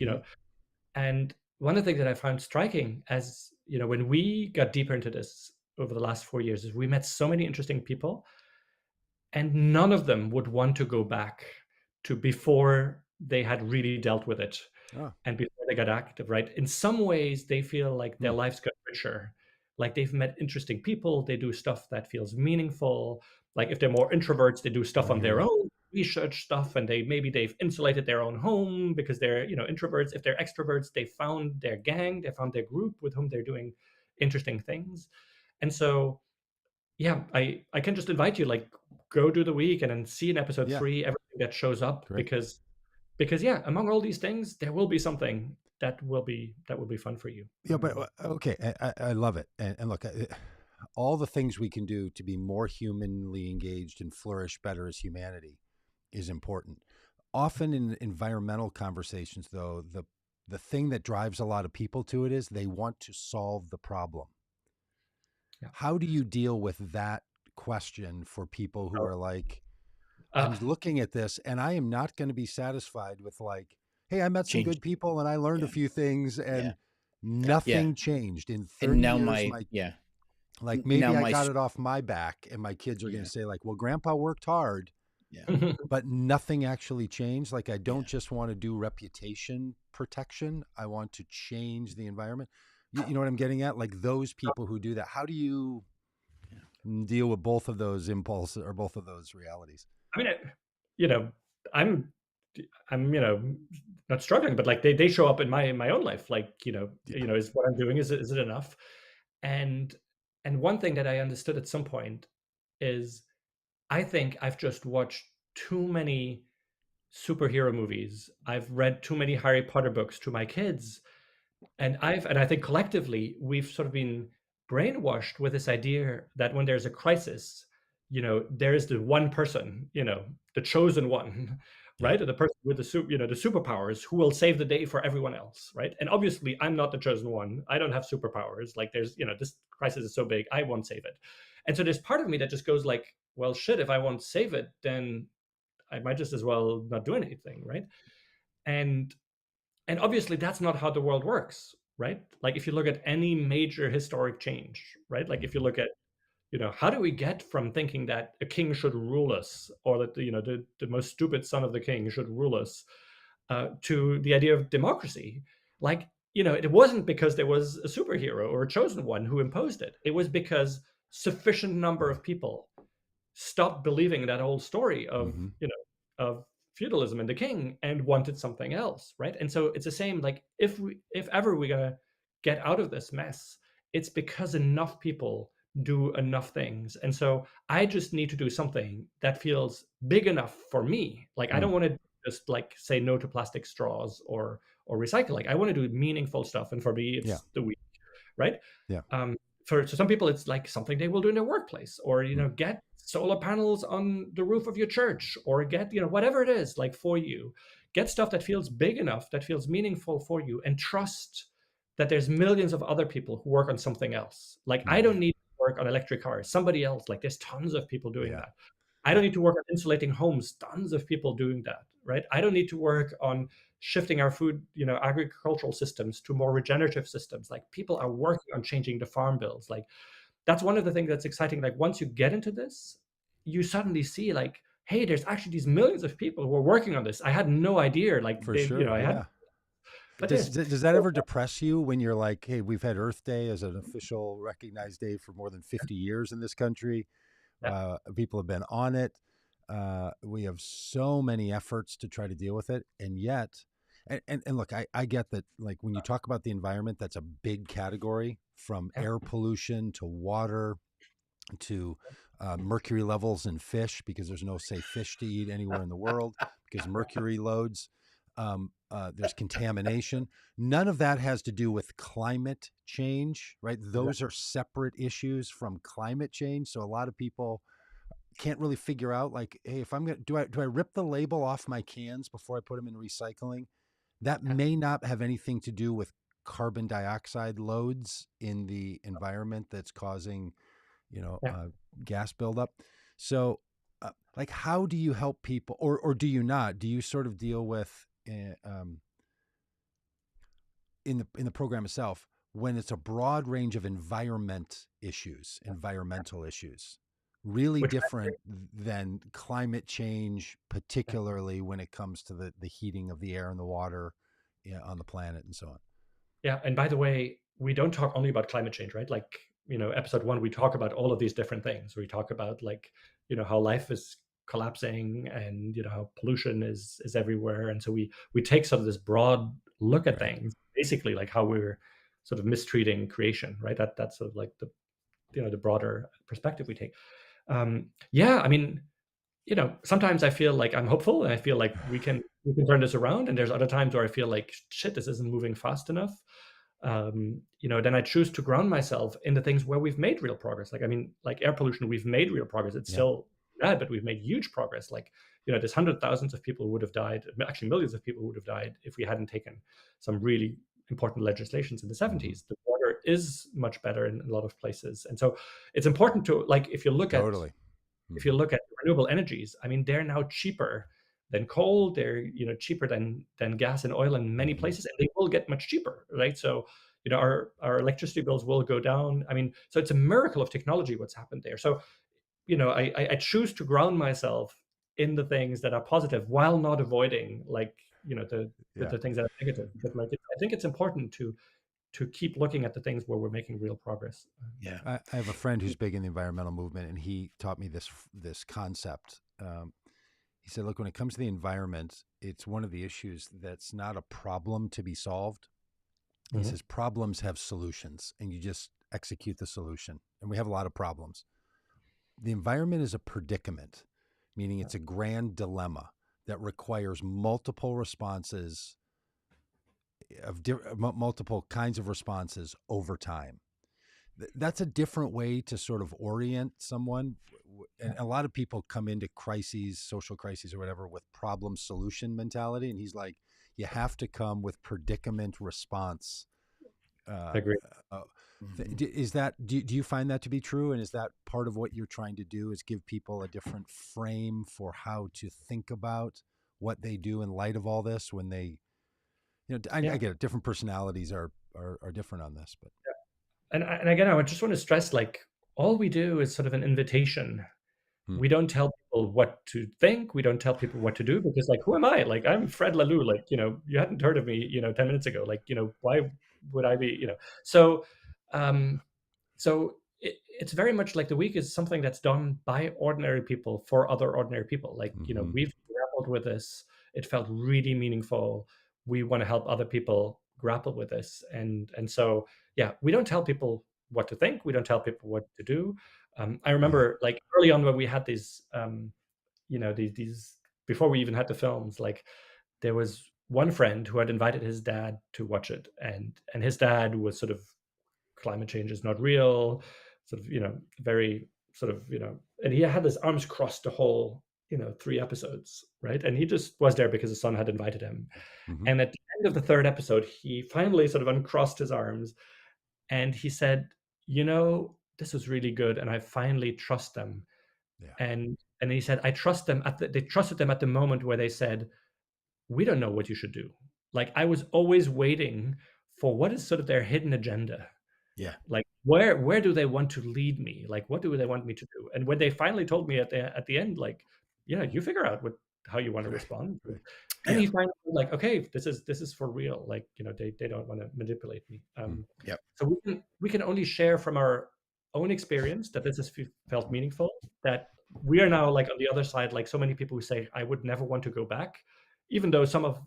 and one of the things that I found striking as when we got deeper into this over the last 4 years is we met so many interesting people, and none of them would want to go back to before they had really dealt with it. Oh. And before they got active, right? In some ways, they feel like their lives got richer. Like they've met interesting people. They do stuff that feels meaningful. Like if they're more introverts, they do stuff on their own, research stuff, and they've insulated their own home because they're introverts. If they're extroverts, they found their gang, they found their group with whom they're doing interesting things. And so, yeah, I can just invite you, like, go do the week and then see in episode 3 everything that shows up. Great. Because yeah, among all these things, there will be something that will be fun for you. Yeah, but okay, I love it. And look, all the things we can do to be more humanly engaged and flourish better as humanity is important. Often in environmental conversations, though, the thing that drives a lot of people to it is they want to solve the problem. Yeah. How do you deal with that question for people who are like, I'm looking at this and I am not going to be satisfied with like, hey, I met some good people and I learned a few things and nothing changed in 30 and now years. Like maybe I got it off my back and my kids are going to say like, well, grandpa worked hard, but nothing actually changed. Like I don't just want to do reputation protection. I want to change the environment. You know what I'm getting at? Like those people who do that, how do you deal with both of those impulses or both of those realities? I mean, I'm not struggling, but like they show up in my own life. Like, is what I'm doing, is it enough? And one thing that I understood at some point is I think I've just watched too many superhero movies. I've read too many Harry Potter books to my kids. And I think collectively we've sort of been brainwashed with this idea that when there's a crisis, there is the one person, the chosen one, right? Or the person with the superpowers who will save the day for everyone else, right? And obviously I'm not the chosen one. I don't have superpowers. Like there's, this crisis is so big, I won't save it. And so there's part of me that just goes like, well, shit, if I won't save it, then I might just as well not do anything, right? And obviously that's not how the world works, right? Like if you look at any major historic change, right? Like if you look at, how do we get from thinking that a king should rule us, or that the most stupid son of the king should rule us, to the idea of democracy? Like, it wasn't because there was a superhero or a chosen one who imposed it. It was because sufficient number of people stopped believing that old story of, of feudalism and the king and wanted something else, right? And so it's the same, like if ever we're gonna get out of this mess, it's because enough people do enough things. And so I just need to do something that feels big enough for me. Like I don't want to just like say no to plastic straws or recycle. Like I want to do meaningful stuff, and for me it's the week, right? For some people it's like something they will do in their workplace, or get solar panels on the roof of your church, or get whatever it is. Like for you, get stuff that feels big enough, that feels meaningful for you, and trust that there's millions of other people who work on something else. Like I don't need to work on electric cars, somebody else, like there's tons of people doing that. I don't need to work on insulating homes, tons of people doing that, right? I don't need to work on shifting our food, agricultural systems to more regenerative systems. Like people are working on changing the farm bills. Like that's one of the things that's exciting. Like once you get into this, you suddenly see like, hey, there's actually these millions of people who are working on this. I had no idea. Like for sure, But Does that ever depress you when you're like, hey, we've had Earth Day as an official recognized day for more than 50 years in this country. yeah, People have been on it. We have so many efforts to try to deal with it, and yet, and look, I get that. Like when you talk about the environment, that's a big category, from yeah, air pollution to water to mercury levels in fish, because there's no safe fish to eat anywhere in the world because mercury loads. There's contamination. None of that has to do with climate change, right? Those are separate issues from climate change. So a lot of people can't really figure out, like, hey, if I'm gonna do I rip the label off my cans before I put them in recycling? That yeah, may not have anything to do with carbon dioxide loads in the environment that's causing, you know, yeah. gas buildup. So, like, how do you help people, or do you not? Do you sort of deal with in the program itself when it's a broad range of environmental issues, really Which different than climate change, particularly when it comes to the heating of the air and the water, on the planet and so on. Yeah, and by the way, we don't talk only about climate change, right? Like, episode 1, we talk about all of these different things. We talk about, like, how life is collapsing, and how pollution is everywhere. And so we take sort of this broad look at Right. things, basically like how we're sort of mistreating creation, right? That's sort of like the broader perspective we take. Yeah, I mean, sometimes I feel like I'm hopeful and I feel like we can turn this around. And there's other times where I feel like, shit, this isn't moving fast enough. Then I choose to ground myself in the things where we've made real progress. Like, I mean, like air pollution, we've made real progress. It's Yeah. still bad, but we've made huge progress. Like, there's hundreds of thousands of people who would have died, actually millions of people who would have died if we hadn't taken some really important legislations in the Mm-hmm. 70s. The water is much better in a lot of places. And so it's important to, like, if you look at Totally. if you look at renewable energies, I mean, they're now cheaper than coal. They're cheaper than gas and oil in many Mm-hmm. places, and they will get much cheaper, right? So our electricity bills will go down. I mean, so it's a miracle of technology what's happened there. So I choose to ground myself in the things that are positive while not avoiding, like, Yeah. the things that are negative. But like, I think it's important to keep looking at the things where we're making real progress. Yeah. I have a friend who's big in the environmental movement, and he taught me this concept. He said, look, when it comes to the environment, it's one of the issues that's not a problem to be solved. He Mhm. says problems have solutions, and you just execute the solution. And we have a lot of problems. The environment is a predicament, meaning it's a grand dilemma that requires multiple responses multiple kinds of responses over time. That's a different way to sort of orient someone. And a lot of people come into crises, social crises or whatever, with problem solution mentality. And he's like, you have to come with predicament response. I agree. Is that, do you find that to be true? And is that part of what you're trying to do, is give people a different frame for how to think about what they do in light of all this when they, I Yeah. get it. Different personalities are different on this, but And again, I just want to stress, like, all we do is sort of an invitation. hmm. We don't tell people what to think. We don't tell people what to do, because, like, who am I? Like, I'm Fred Laloux. Like, you hadn't heard of me, 10 minutes ago. Like, why would I be, So, um, it's very much like the week is something that's done by ordinary people for other ordinary people. Like, Mm-hmm. we've grappled with this. It felt really meaningful. We want to help other people grapple with this. And so, yeah, we don't tell people what to think. We don't tell people what to do. I Yeah. remember, like, early on when we had these, these before we even had the films, like, there was one friend who had invited his dad to watch it, and his dad was sort of, climate change is not real, sort of, very sort of, and he had his arms crossed the whole, 3 episodes, right? And he just was there because his son had invited him. Mm-hmm. And at the end of the third episode, he finally sort of uncrossed his arms, and he said, this was really good, and I finally trust them. Yeah. And he said, I trust them they trusted them at the moment where they said, we don't know what you should do. Like, I was always waiting for what is sort of their hidden agenda. Yeah. Like, where do they want to lead me? Like, what do they want me to do? And when they finally told me at the end, like, yeah, you figure out how you want to respond. And Yeah. he finally like, okay, this is for real. Like, they don't want to manipulate me. Yep. So we can only share from our own experience that this has felt meaningful. That we are now like on the other side, like so many people who say, I would never want to go back, even though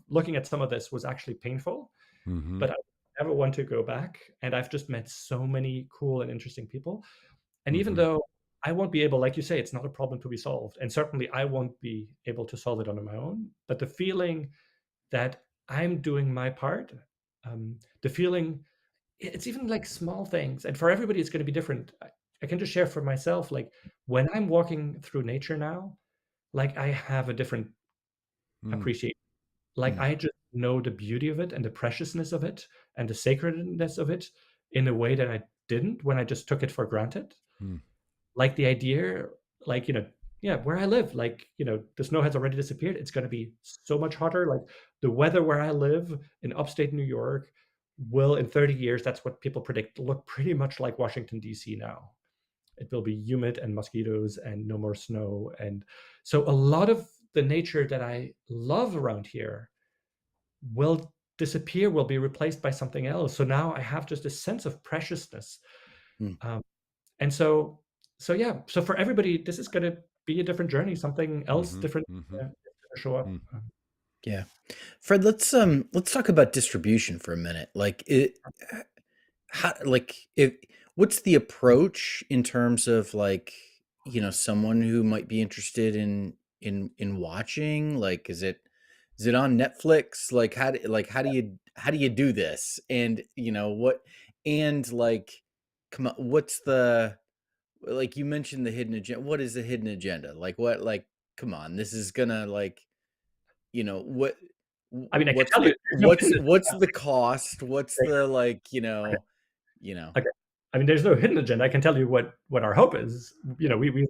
looking at some of this was actually painful, Mm-hmm. but I never want to go back. And I've just met so many cool and interesting people. And even Mm-hmm. though I won't be able, like you say, it's not a problem to be solved. And certainly I won't be able to solve it on my own. But the feeling that I'm doing my part, the feeling, it's even like small things. And for everybody, it's going to be different. I can just share for myself, like when I'm walking through nature now, like I have a different Mm. appreciation. Like I just know the beauty of it and the preciousness of it and the sacredness of it in a way that I didn't when I just took it for granted. Mm. Like the idea, like, yeah, where I live, like, the snow has already disappeared. It's going to be so much hotter. Like the weather where I live in upstate New York will, in 30 years, that's what people predict, look pretty much like Washington, D.C. now. It will be humid and mosquitoes and no more snow. And so a lot of the nature that I love around here will disappear, will be replaced by something else. So now I have just a sense of preciousness. Mm. And so yeah, so for everybody, this is going to be a different journey, something else Mm-hmm. different Mm-hmm. is gonna show up. Mm. Yeah. Fred, let's talk about distribution for a minute. Like how like if what's the approach in terms of like, someone who might be interested in watching? Like is it on Netflix? Like how do you do this? And what and like come on, what's the like you mentioned the hidden agenda. What is the hidden agenda? Like what like come on, this is gonna like what I mean, I can what's tell you, the there's no hidden what's the cost? What's the like, agenda. you know. Okay. I mean, there's no hidden agenda. I can tell you what our hope is. We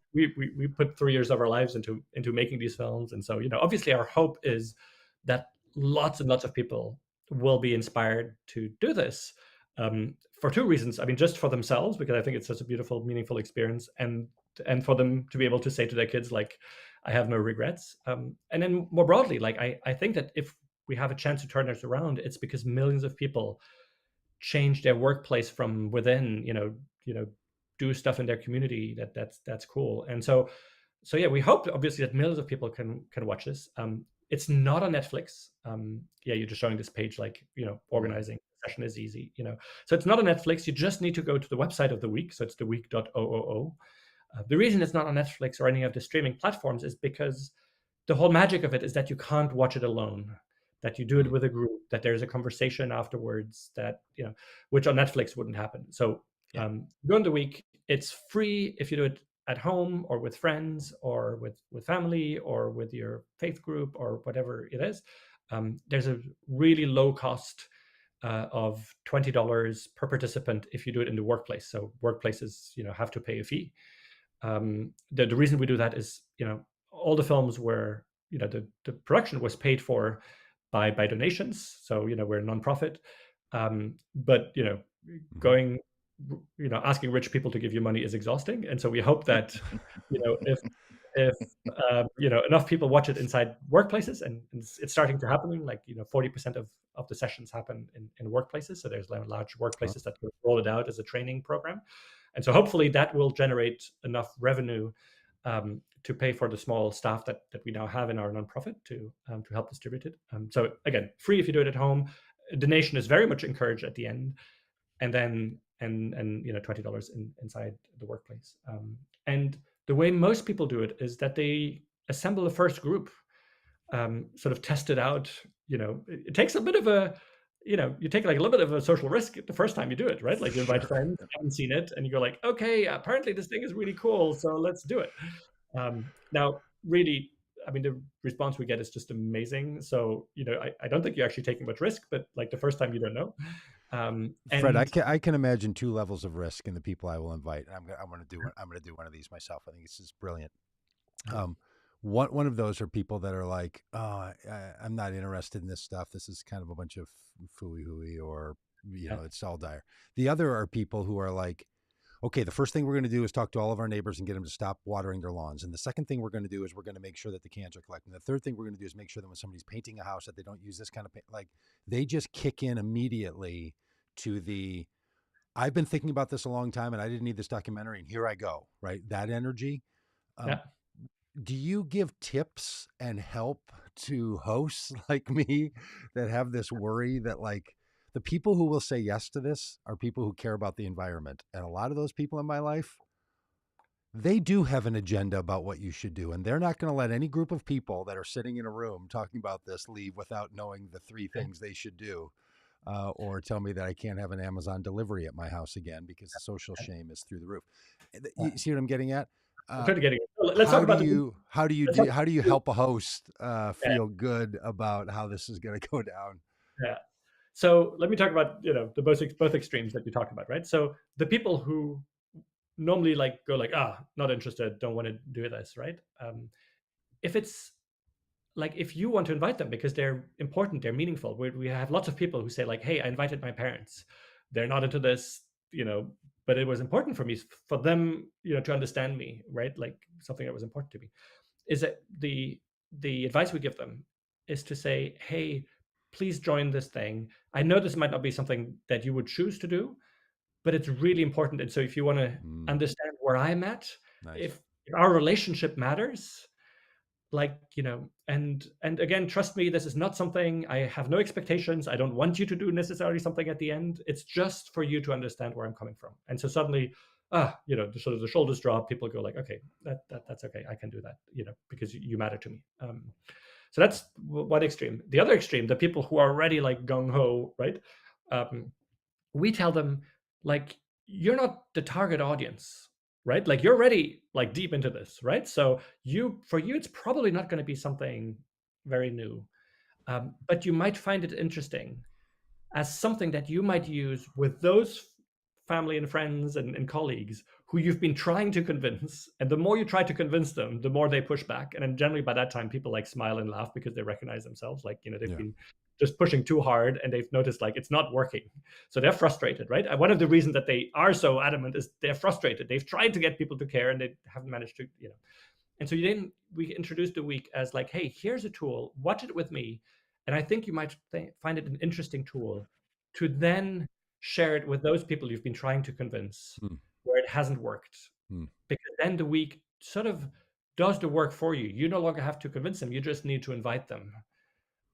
put 3 years of our lives into making these films, and so obviously our hope is that lots and lots of people will be inspired to do this, for two reasons. I mean, just for themselves, because I think it's such a beautiful, meaningful experience, and for them to be able to say to their kids, like, I have no regrets. And then more broadly, like I think that if we have a chance to turn this around, it's because millions of people change their workplace from within, do stuff in their community that's cool. And so yeah, we hope obviously that millions of people can watch this. It's not on Netflix. Yeah, you're just showing this page, like, organizing the session is easy, so it's not on Netflix. You just need to go to the website of the week, so it's theweek.oo. The reason it's not on Netflix or any of the streaming platforms is because the whole magic of it is that you can't watch it alone, that you do it with a group, that there's a conversation afterwards, that which on Netflix wouldn't happen. So Yeah. go in the week. It's free if you do it at home or with friends or with family or with your faith group or whatever it is. There's a really low cost of $20 per participant if you do it in the workplace. So workplaces have to pay a fee. The reason we do that is, all the films were, the production was paid for by donations. So, we're a nonprofit. But, going, asking rich people to give you money is exhausting. And so we hope that, if enough people watch it inside workplaces, and it's starting to happen, like 40% of the sessions happen in workplaces. So there's large workplaces that roll it out as a training program. And so hopefully that will generate enough revenue to pay for the small staff that we now have in our nonprofit to help distribute it. So again, free if you do it at home. Donation is very much encouraged at the end, and then and $20 inside the workplace. And the way most people do it is that they assemble a first group, sort of test it out. It takes a bit of a you take like a little bit of a social risk the first time you do it, right? Like you invite friends who haven't seen it, and you go like, okay, apparently this thing is really cool, so let's do it. Now, really, I mean, the response we get is just amazing. So, I don't think you're actually taking much risk, but like the first time you don't know. Fred, And I can imagine two levels of risk in the people I will invite. I'm going to do one of these myself. I think this is brilliant. One of those are people that are like, oh, I'm not interested in this stuff. This is kind of a bunch of fooey hooey, or it's all dire. The other are people who are like, okay, the first thing we're going to do is talk to all of our neighbors and get them to stop watering their lawns. And the second thing we're going to do is we're going to make sure that the cans are collected. And the third thing we're going to do is make sure that when somebody's painting a house that they don't use this kind of paint. Like they just kick in immediately to the, I've been thinking about this a long time and I didn't need this documentary and here I go, right? That energy. Yeah. Um, do you give tips and help to hosts like me that have this worry that like the people who will say yes to this are people who care about the environment? And a lot of those people in my life, they do have an agenda about what you should do. And they're not going to let any group of people that are sitting in a room talking about this leave without knowing the three things they should do. Or tell me that I can't have an Amazon delivery at my house again because the social shame is through the roof. You see what I'm getting at? I'm totally getting it. Let's talk about let's talk How do you about help a host yeah, feel good about how this is going to go down? yeah. So let me talk about the both extremes that you talked about, right? So the people who normally like go like, not interested, don't want to do this, right? If it's like if you want to invite them because they're important, they're meaningful. We have lots of people who say like, hey, I invited my parents, they're not into this, but it was important for me for them, to understand me, right? Like something that was important to me is that the advice we give them is to say, hey, please join this thing. I know this might not be something that you would choose to do, but it's really important. And so if you want to understand where I'm at, Nice. if our relationship matters, like, and again, trust me, this is not something, I have no expectations, I don't want you to do necessarily something at the end, it's just for you to understand where I'm coming from. And so suddenly sort of the shoulders drop, people go like, okay, that's okay, I can do that, because you matter to me. So that's one extreme. The other extreme, the people who are already like gung-ho, right? We tell them like, you're not the target audience, right? Like you're already like deep into this, right? So for you it's probably not going to be something very new, but you might find it interesting as something that you might use with those family and friends and colleagues who you've been trying to convince. And the more you try to convince them, the more they push back. And then generally by that time, people like smile and laugh because they recognize themselves. Like, they've been just pushing too hard and they've noticed like it's not working. So they're frustrated, right? And one of the reasons that they are so adamant is they're frustrated. They've tried to get people to care and they haven't managed to, And so we introduced the week as like, hey, here's a tool, watch it with me. And I think you might find it an interesting tool to then share it with those people you've been trying to convince where it hasn't worked. Because then the week sort of does the work for you. You no longer have to convince them. You just need to invite them.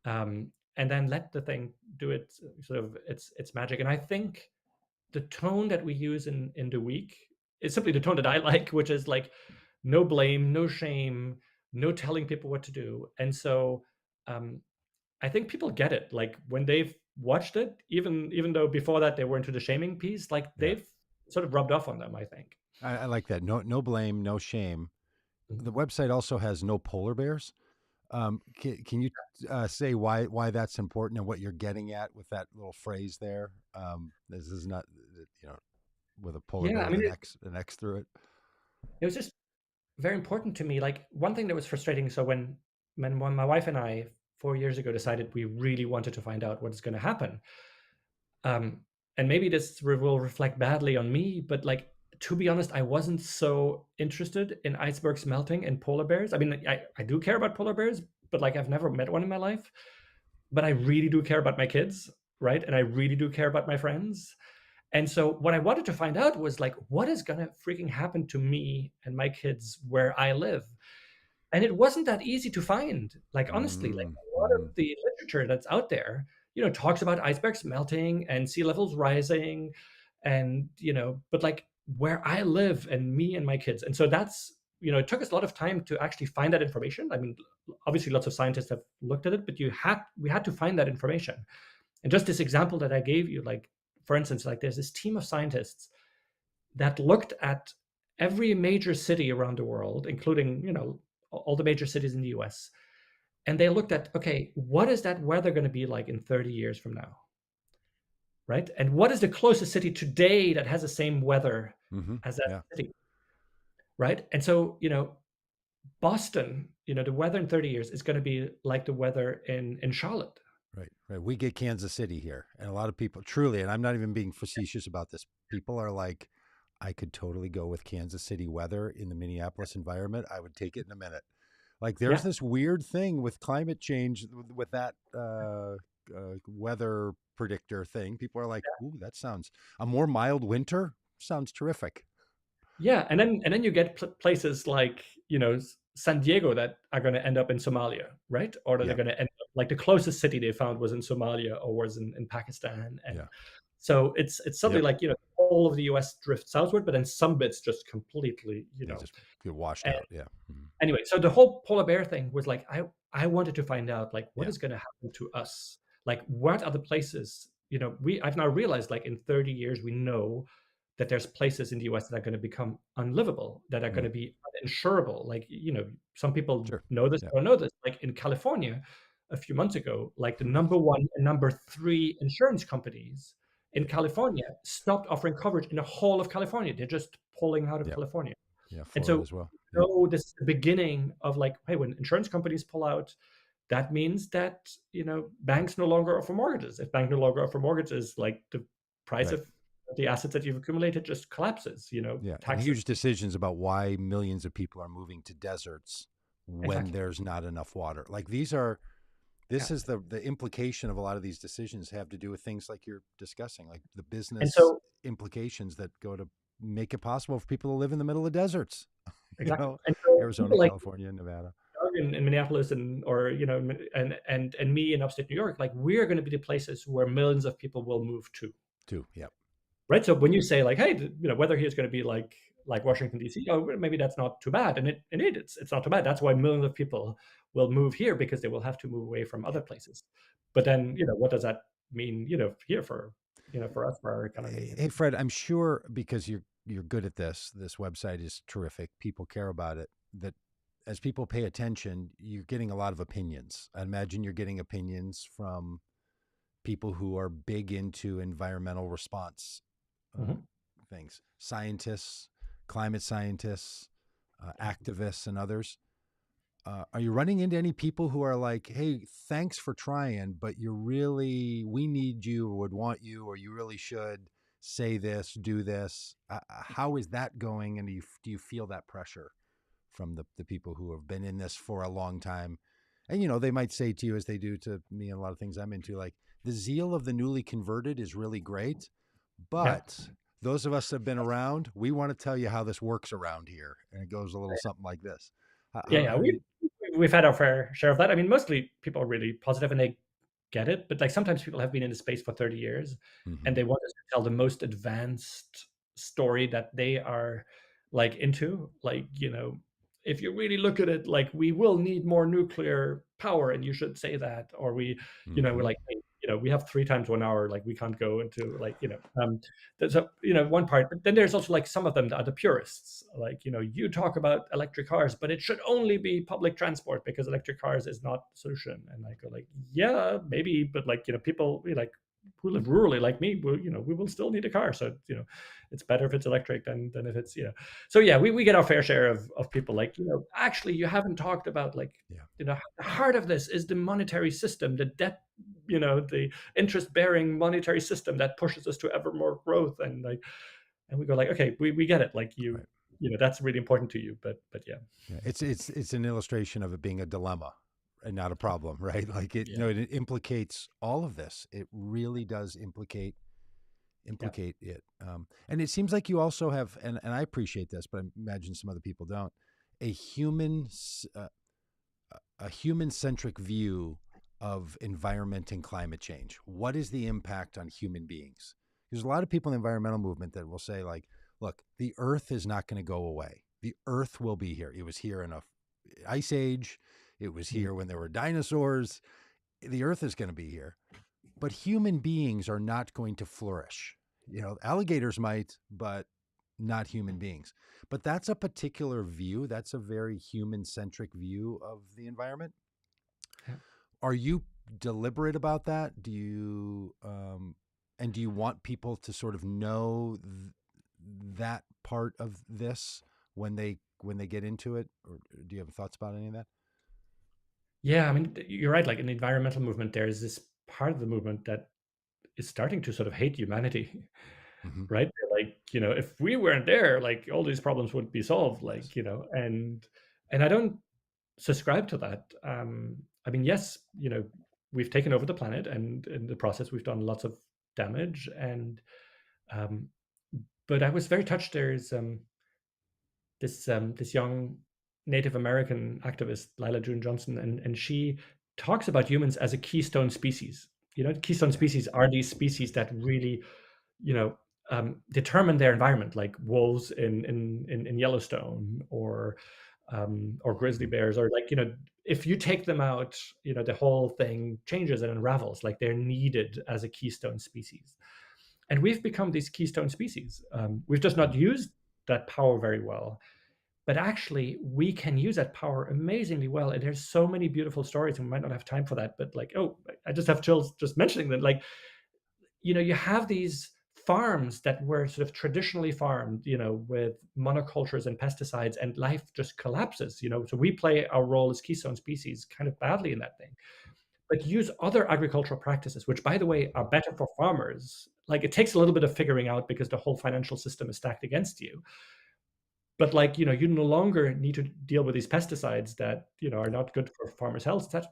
And then let the thing do it, sort of its magic. And I think the tone that we use in the week is simply the tone that I like, which is like no blame, no shame, no telling people what to do. And so I think people get it. Like when they've watched it, even though before that they were into the shaming piece, like they've sort of rubbed off on them, I think. I like that. No blame, no shame. The website also has no polar bears. Can you say why that's important and what you're getting at with that little phrase there? This is not, with a polar bear with an X through it. It was just very important to me. Like one thing that was frustrating. So when my wife and I 4 years ago decided we really wanted to find out what's going to happen, and maybe this will reflect badly on me, but like, to be honest, I wasn't so interested in icebergs melting and polar bears. I mean, I do care about polar bears, but like I've never met one in my life. But I really do care about my kids, right? And I really do care about my friends. And so what I wanted to find out was like, what is going to freaking happen to me and my kids where I live? And it wasn't that easy to find. Like, honestly, like a lot of the literature that's out there, talks about icebergs melting and sea levels rising and, but like where I live and me and my kids. And so that's, it took us a lot of time to actually find that information. I mean, obviously lots of scientists have looked at it, but we had to find that information. And just this example that I gave you, like, for instance, like there's this team of scientists that looked at every major city around the world, including, all the major cities in the US. And they looked at, okay, what is that weather going to be like in 30 years from now? Right? And what is the closest city today that has the same weather as that city? Right? And so, Boston, the weather in 30 years is going to be like the weather in Charlotte. Right. We get Kansas City here. And a lot of people truly, and I'm not even being facetious about this, people are like, I could totally go with Kansas City weather in the Minneapolis environment. I would take it in a minute. Like there's Yeah. this weird thing with climate change with that weather predictor thing. People are like, "Ooh, that sounds a more mild winter sounds terrific." Yeah, and then you get places like, San Diego that are going to end up in Somalia, right? Or that are Yeah, going to end up, like, the closest city they found was in Somalia or was in Pakistan, and yeah, so it's suddenly yep. like, all of the U.S. drifts southward, but then some bits just completely, They just get washed and out. Yeah, mhm. anyway, so the whole polar bear thing was like, I wanted to find out, like, what Yeah, is going to happen to us, like what are the places, I've now realized, like, in 30 years we know that there's places in the US that are going to become unlivable, that are going mm, to be uninsurable, like, some people sure. know this Yeah, or don't know this, like in California a few months ago, like the number one and number three insurance companies in California stopped offering coverage in the whole of California. They're just pulling out of yeah, California. yeah. And Florida so, as well. Yeah, this is the beginning of, like, hey, when insurance companies pull out, that means that, banks no longer offer mortgages. If banks no longer offer mortgages, like, the price right. of the assets that you've accumulated just collapses, Yeah, and taxes. huge decisions about why millions of people are moving to deserts when Exactly. there's not enough water. Like this Yeah. is the implication of a lot of these decisions have to do with things like you're discussing, like the And business so, implications that go to make it possible for people to live in the middle of deserts. You exactly. know, And so Arizona, people like California, Nevada. Doug in Minneapolis, or, and me in upstate New York, like, we're going to be the places where millions of people will move to. Too. Yep. Right. So when you say, like, hey, weather here is going to be like Washington D.C., oh, well, maybe that's not too bad, and it's not too bad. That's why millions of people will move here, because they will have to move away from Yeah. other places. But then, what does that mean, here for, for us, for our economy? Hey Fred, I'm sure because you're good at this. This website is terrific. People care about it. That as people pay attention, you're getting a lot of opinions. I imagine you're getting opinions from people who are big into environmental response uh, Mhm. things, scientists, climate scientists, activists, and others. Are you running into any people who are like, "Hey, thanks for trying, but we need you, or would want you, or you really should say this, do this"? How is that going? And do you feel that pressure from the people who have been in this for a long time? And they might say to you, as they do to me and a lot of things I'm into, like the zeal of the newly converted is really great, Yeah. but those of us that have been around, we want to tell you how this works around here, and it goes a little something like this. Yeah, yeah, How do you? we've had our fair share of that. I mean, mostly people are really positive and they get it, but, like, sometimes people have been in the space for 30 years and Mhm. they want us to tell the most advanced story that they are, like, into. Like, if you really look at it, like, we will need more nuclear power and you should say that. Or we're Mhm. like, hey, we have 3 times 1 hour, like, we can't go into, like, there's a, one part, but then there's also, like, some of them that are the purists. Like, you talk about electric cars, but it should only be public transport because electric cars is not the solution. And I go, like, yeah, maybe, but, like, people, like, who live rurally like me, we will still need a car. So, it's better if it's electric than if it's, so yeah, we get our fair share of people like, actually, you haven't talked about, like, Yeah. the heart of this is the monetary system, the debt, the interest bearing monetary system that pushes us to ever more growth. And, like, and we go, like, okay, we get it. Like, Right. that's really important to you. But yeah. Yeah. It's an illustration of it being a dilemma and not a problem, right? Like it, Yeah. it implicates all of this. It really does Yeah. implicate it. And it seems like you also have, and I appreciate this, but I imagine some other people don't, a a human centric view of environment and climate change. What is the impact on human beings? There's a lot of people in the environmental movement that will say, like, look, the earth is not going to go away. The earth will be here. It was here in a ice age. It was Mm. here when there were dinosaurs. The earth is going to be here. But human beings are not going to flourish. Alligators might, but not human beings. But that's a particular view. That's a very human centric view of the environment. Yeah. Are you deliberate about that? And do you want people to sort of know that part of this when they get into it, or do you have thoughts about any of that? Yeah, I mean, you're right. Like, in the environmental movement, there is this part of the movement that is starting to sort of hate humanity. Mm-hmm. right? Like, if we weren't there, like all these problems would be solved, Yes. like, and I don't subscribe to that. I mean, yes, we've taken over the planet, and in the process, we've done lots of damage. And um, but I was very touched. There's this young Native American activist, Lila June Johnson, and she talks about humans as a keystone species. Keystone Yeah. species are these species that really, you know, determine their environment, like wolves in Yellowstone, or grizzly bears, or like, if you take them out, the whole thing changes and unravels. Like they're needed as a keystone species, and we've become these keystone species. We've just not used that power very well, but actually we can use that power amazingly well. And there's so many beautiful stories, and we might not have time for that, but like, oh, I just have chills just mentioning that. Like, you have these farms that were sort of traditionally farmed, with monocultures and pesticides, and life just collapses. So we play our role as keystone species kind of badly in that thing, but use other agricultural practices, which, by the way, are better for farmers. Like, it takes a little bit of figuring out because the whole financial system is stacked against you. But like, you no longer need to deal with these pesticides that, are not good for farmers' health, etc.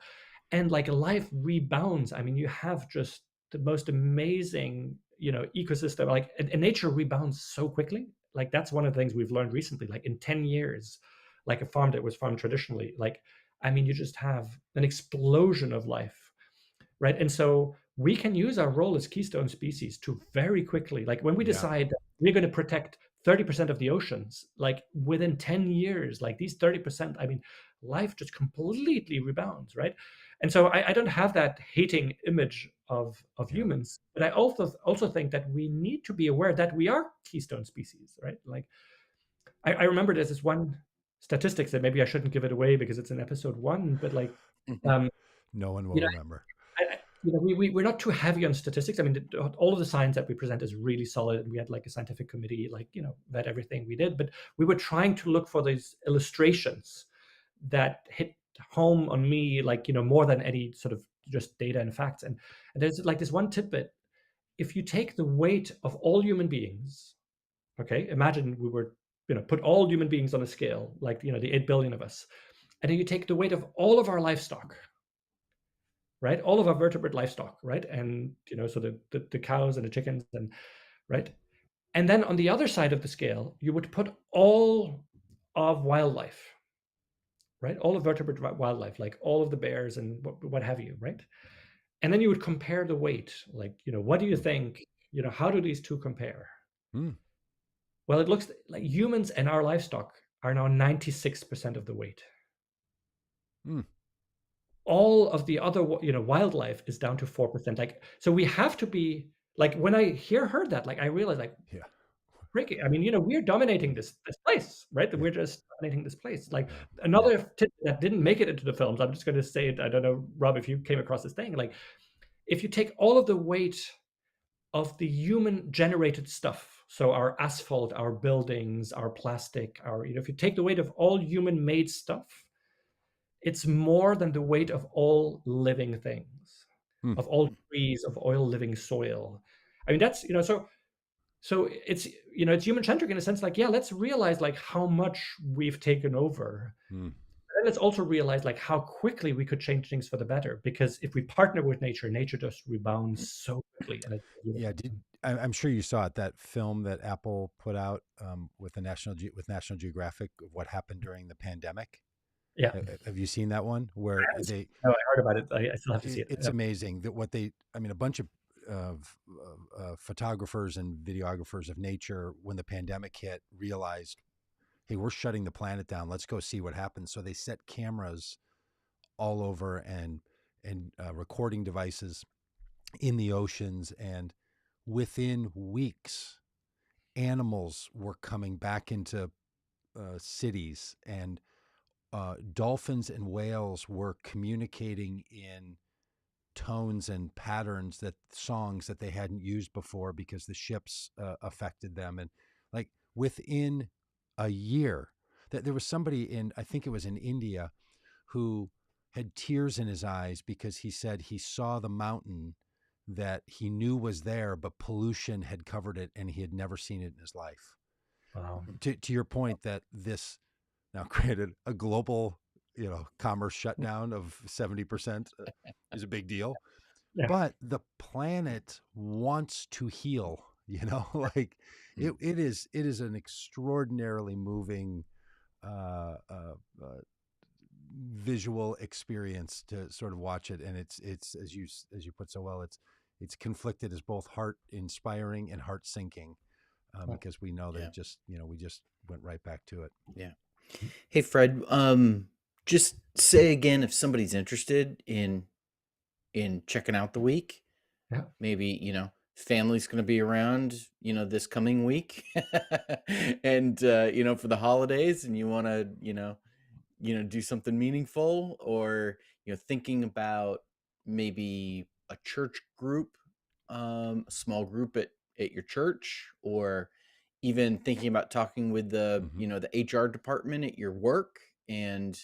And like life rebounds. I mean, you have just the most amazing, ecosystem. Like, and nature rebounds so quickly. Like, that's one of the things we've learned recently. Like in 10 years, like a farm that was farmed traditionally, like, I mean, you just have an explosion of life, right? And so we can use our role as keystone species to very quickly, like when we Yeah. decide that we're going to protect 30% of the oceans, like within 10 years, like these 30%, I mean, life just completely rebounds, right? And so I don't have that hating image of Yeah. humans, but I also think that we need to be aware that we are keystone species, right? Like, I remember there's this one statistics that maybe I shouldn't give it away because it's in episode 1, but like, um, No one will you know, remember. we're not too heavy on statistics. I mean, all of the science that we present is really solid, and we had like a scientific committee, like, vet everything we did. But we were trying to look for these illustrations that hit home on me, like, more than any sort of just data and facts. And there's like this one tidbit: if you take the weight of all human beings, okay, imagine we were, put all human beings on a scale, like, the 8 billion of us, and then you take the weight of all of our livestock, right? All of our vertebrate livestock, right? And so the cows and the chickens, and right. And then on the other side of the scale, you would put all of wildlife, right? All of vertebrate wildlife, like all of the bears and what have you, right? And then you would compare the weight, like, what do you think? How do these two compare? Mm. Well, it looks like humans and our livestock are now 96% of the weight. Mm. All of the other, wildlife is down to 4%. Like, so we have to be like, when I heard that, like, I realized, like, Yeah. freaking, I mean, we're dominating this place, right? That Yeah. we're just dominating this place. Like, Yeah. another tip that didn't make it into the films, I'm just going to say it. I don't know, Rob, if you came across this thing, like, if you take all of the weight of the human generated stuff, so our asphalt, our buildings, our plastic, our, if you take the weight of all human made stuff, it's more than the weight of all living things, Mm. of all trees, of all living soil. I mean, that's, so it's, it's human centric in a sense, like, yeah, let's realize like how much we've taken over. Mm. And let's also realize like how quickly we could change things for the better, because if we partner with nature, nature just rebounds so quickly. And it's Yeah. beautiful. I'm sure you saw it, that film that Apple put out with the with National Geographic of what happened during the pandemic. Yeah. Have you seen that one where they? No, I heard about it. I still have to see it. It's Yeah. amazing that what they. I mean, a bunch of photographers and videographers of nature, when the pandemic hit, realized, hey, we're shutting the planet down. Let's go see what happens. So they set cameras all over and recording devices in the oceans, and within weeks, animals were coming back into cities, and dolphins and whales were communicating in tones and patterns, that songs that they hadn't used before because the ships affected them. And like within a year, that there was somebody in, I think it was in India, who had tears in his eyes because he said he saw the mountain that he knew was there, but pollution had covered it and he had never seen it in his life. Wow. To your point that this, now granted, a global, commerce shutdown of 70% is a big deal, Yeah. but the planet wants to heal, like it is an extraordinarily moving visual experience to sort of watch it. And it's as you put so well, it's conflicted as both heart inspiring and heart sinking, because we know that it just, we just went right back to it. Yeah. Hey, Fred, just say again, if somebody's interested in checking out the week, Yeah. maybe, family's going to be around, this coming week and, for the holidays, and you want to, do something meaningful, or, thinking about maybe a church group, a small group at your church, or even thinking about talking with the, the HR department at your work, and,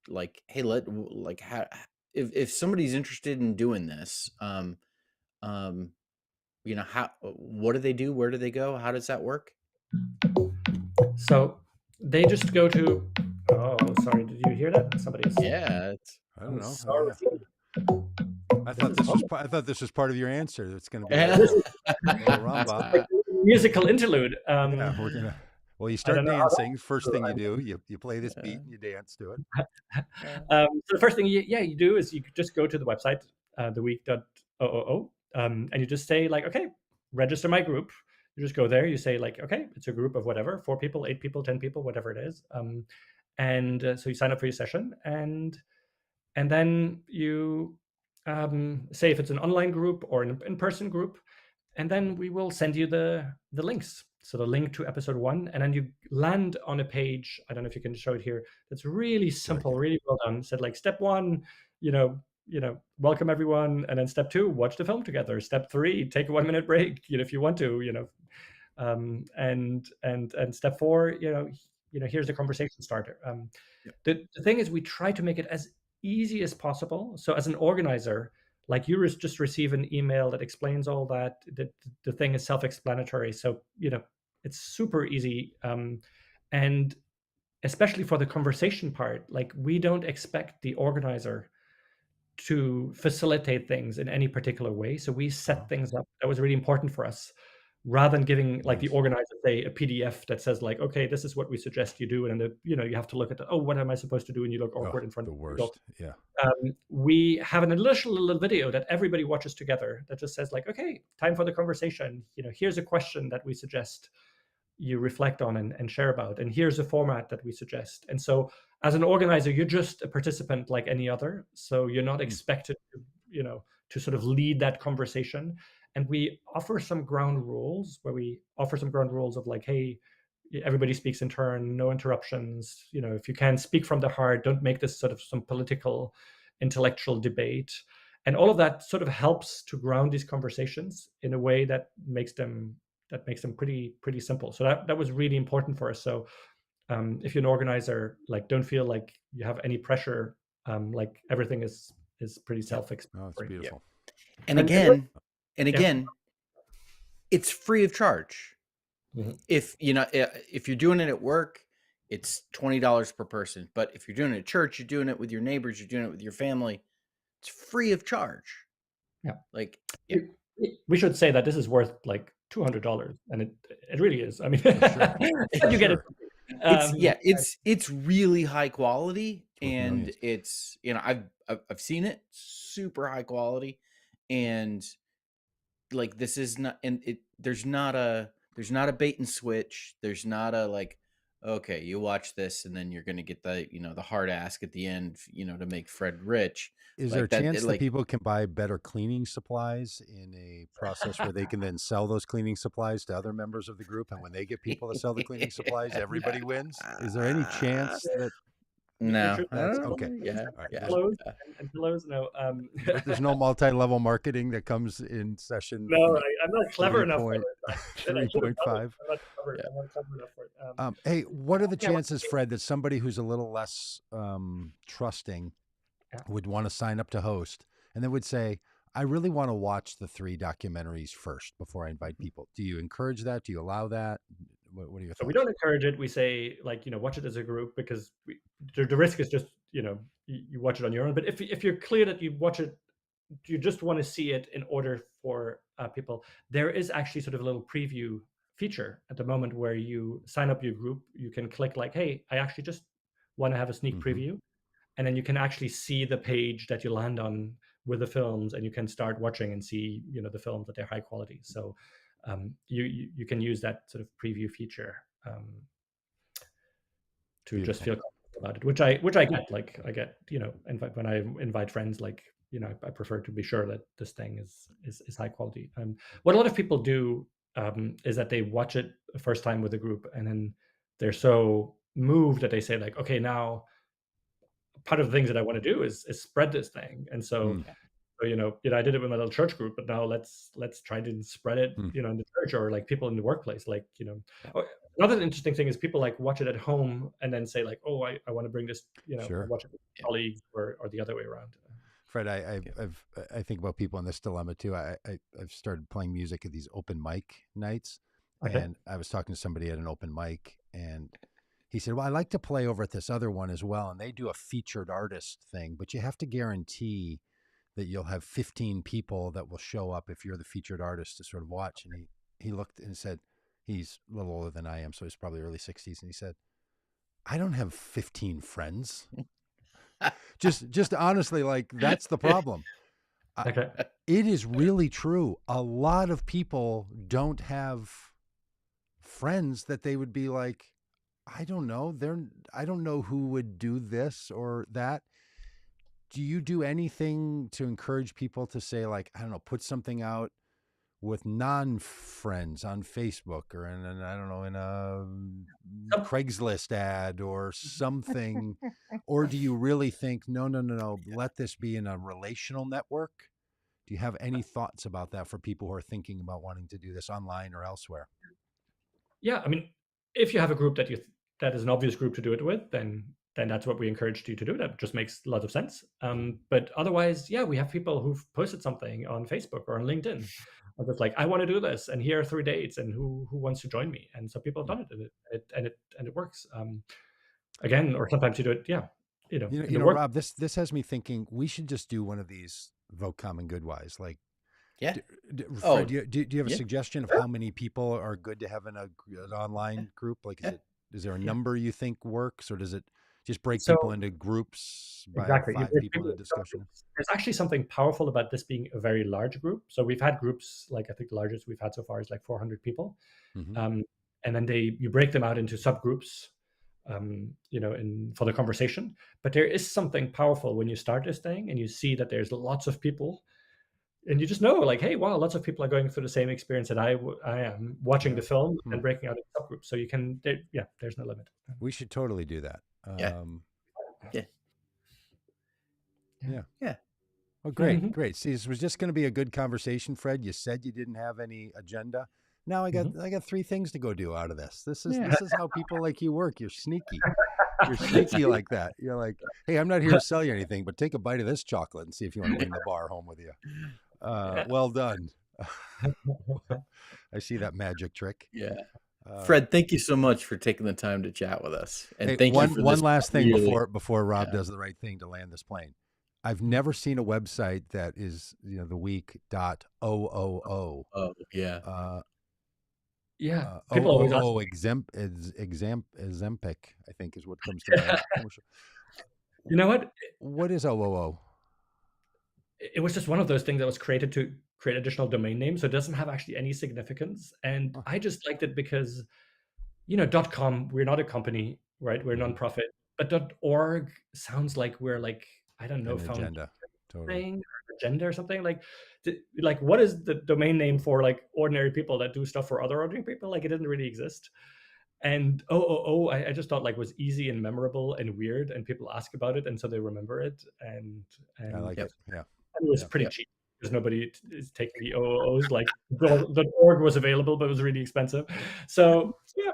like, hey, how, if somebody's interested in doing this, what do they do? Where do they go? How does that work? So they just go to. Oh, sorry. Did you hear that? Somebody's. Yeah, I don't know. Sorry. I thought this was part of your answer. It's going to be Yeah. a little rumba. Musical interlude. Yeah, we're gonna. Well, you start dancing. First thing you do, you play this beat and you dance to it. So the first thing you do is you just go to the website, theweek.oo, and you just say like, okay, register my group. You just go there. You say like, okay, it's a group of whatever, 4 people, 8 people, 10 people, whatever it is. And so you sign up for your session, and then you say if it's an online group or an in-person group, and then we will send you the links. So the link to episode 1, and then you land on a page. I don't know if you can show it here. That's really simple, really well done. Said like step 1, welcome everyone, and then step 2, watch the film together. Step 3, take a 1-minute break, if you want to, and step 4, here's the conversation starter. The thing is, we try to make it as easy as possible. So as an organizer, like you just receive an email that explains all that. The thing is self-explanatory. So, it's super easy. And especially for the conversation part, like we don't expect the organizer to facilitate things in any particular way. So we set things up. That was really important for us. Rather than giving like the organizer, say, a PDF that says like, okay, this is what we suggest you do. And then, you have to look at the, what am I supposed to do? And you look awkward in front of people. Yeah. We have an initial little video that everybody watches together that just says like, okay, time for the conversation. Here's a question that we suggest you reflect on and share about. And here's a format that we suggest. And so as an organizer, you're just a participant like any other. So you're not expected to sort of lead that conversation. And we offer some ground rules of like, hey, everybody speaks in turn, no interruptions. If you can, speak from the heart, don't make this sort of some political, intellectual debate. And all of that sort of helps to ground these conversations in a way that makes them pretty simple. So that was really important for us. So if you're an organizer, like don't feel like you have any pressure. Like everything is pretty self-explanatory. Oh, it's beautiful. And again, it's free of charge. Mm-hmm. If you're doing it at work, it's $20 per person. But if you're doing it at church, you're doing it with your neighbors, you're doing it with your family, it's free of charge. Yeah. Like we should say that this is worth like $200, and it really is. I mean, you get it. It's really high quality, and it's I've seen it, super high quality, and like this is not, and there's not a bait and switch. There's not a like, okay, you watch this and then you're gonna get the the hard ask at the end, to make Fred rich. Is there a chance that people can buy better cleaning supplies in a process where they can then sell those cleaning supplies to other members of the group? And when they get people to sell the cleaning supplies, everybody wins? Is there any chance that... No. That's okay. Yeah. Pillows and pillows. No. But there's no multi-level marketing that comes in session. No, I'm not clever enough for it. 3.5. I'm not clever enough for it. Hey, what are the chances, Fred, that somebody who's a little less trusting would want to sign up to host, and then would say, I really want to watch the 3 documentaries first before I invite people. Do you encourage that? Do you allow that? What are your So we thoughts? don't encourage it. We say, like, watch it as a group, because the risk is just, you watch it on your own. But if you're clear that you watch it, you just want to see it in order for people, there is actually sort of a little preview feature at the moment where you sign up your group. You can click like, hey, I actually just want to have a sneak preview. And then you can actually see the page that you land on with the films, and you can start watching and see, the films that they're high quality. So you can use that sort of preview feature to Beautiful. just feel comfortable about it, which I get. Like, I get, when I invite friends, like, I prefer to be sure that this thing is high quality. What a lot of people do is that they watch it the first time with a group, and then they're so moved that they say, like, okay, now part of the things that I want to do is spread this thing. And so, I did it with my little church group, but now let's try to spread it, in the church, or like people in the workplace, like, another interesting thing is people like watch it at home and then say like, oh, I want to bring this, Sure. watch it with colleagues, or the other way around. Fred, I think about people in this dilemma too. I've started playing music at these open mic nights, and I was talking to somebody at an open mic, and he said, well, I like to play over at this other one as well, and they do a featured artist thing, but you have to guarantee that you'll have 15 people that will show up if you're the featured artist to sort of watch. And he looked and said, he's a little older than I am, so he's probably early 60s, and he said, I don't have 15 friends. just honestly, like, that's the problem. It is really true. A lot of people don't have friends that they would be like, I don't know. I don't know who would do this or that. Do you do anything to encourage people to say, like, I don't know, put something out with non-friends on Facebook, or in a Craigslist ad or something? Or do you really think, no, let this be in a relational network? Do you have any thoughts about that for people who are thinking about wanting to do this online or elsewhere? Yeah, I mean, if you have a group that is an obvious group to do it with, then that's what we encouraged you to do. That just makes a lot of sense. But otherwise, yeah, we have people who've posted something on Facebook or on LinkedIn. Or just like, I want to do this, and here are 3 dates, and who wants to join me? And so people have done it, and it works. Again, or sometimes you do it, Rob, this has me thinking we should just do one of these Vote Common Goodwise. Like, Fred, do you have a suggestion of how many people are good to have in an online group? Like, is there a number you think works, or does it just break people into groups by 5 people in a discussion? There's actually something powerful about this being a very large group. So we've had groups, like, I think the largest we've had so far is like 400 people. And then you break them out into subgroups, for the conversation. But there is something powerful when you start this thing and you see that there's lots of people, and you just know, like, hey, wow, lots of people are going through the same experience that I am watching the film and breaking out into subgroups. So you can, there's no limit. We should totally do that. Yeah. Oh, great. See, this was just going to be a good conversation, Fred. You said you didn't have any agenda. Now I got 3 things to go do out of this. This is how people like you work. You're sneaky. You're sneaky like that. You're like, hey, I'm not here to sell you anything, but take a bite of this chocolate and see if you want to bring the bar home with you. Well done. I see that magic trick. Yeah. Fred, thank you so much for taking the time to chat with us. And thank you for one last thing before Rob does the right thing to land this plane. I've never seen a website that is, theweek.000. Oh, yeah. People always Exempic, I think, is what comes to mind. You know what? What is 000? It was just one of those things that was created to create additional domain names, so it doesn't have actually any significance. And I just liked it because, .com, we're not a company, right? We're a nonprofit. But .org sounds like we're like, I don't know, agenda, totally. Agenda or something. Like what is the domain name for like ordinary people that do stuff for other ordinary people? Like, it didn't really exist. And I just thought like was easy and memorable and weird, and people ask about it, and so they remember it. And I like it. Yeah. And it was pretty cheap because nobody is taking the OOOs. Like the .org was available, but it was really expensive. So yeah,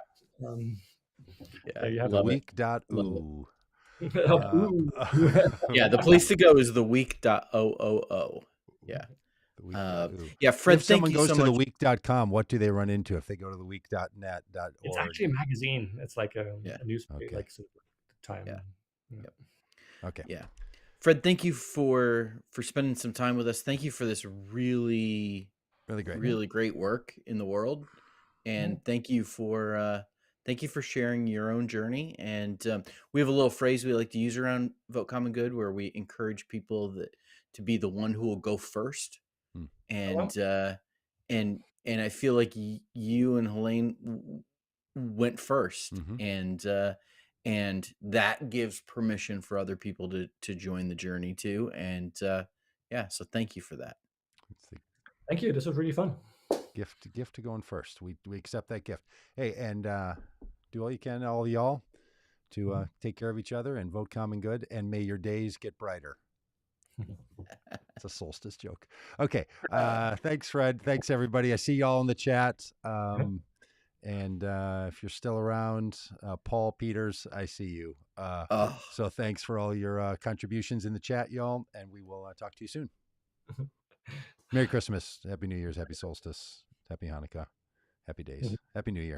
you have the week.oo. Yeah, the place to go is the week.000. Yeah. The week. Yeah, Fred, If someone thank you goes so to much. theweek.com, what do they run into if they go to theweek.net.org? It's actually a magazine. It's like a newspaper, Okay. like sort of time. Yeah. Yeah. Okay. Yeah. Fred, thank you for spending some time with us. Thank you for this really great work in the world. And thank you for sharing your own journey. And we have a little phrase we like to use around Vote Common Good where we encourage people to be the one who will go first. And I feel like you and Helene went first, and that gives permission for other people to join the journey too. And so thank you for that. Thank you. This was really fun. Gift to going first. We accept that gift. Hey, and do all you can, all y'all, to take care of each other and vote common good. And may your days get brighter. It's a solstice joke. Okay. Thanks, Fred. Thanks, everybody. I see y'all in the chat. And if you're still around, Paul Peters, I see you. So thanks for all your contributions in the chat, y'all. And we will talk to you soon. Merry Christmas. Happy New Year's. Happy solstice. Happy Hanukkah. Happy days. Happy New Year.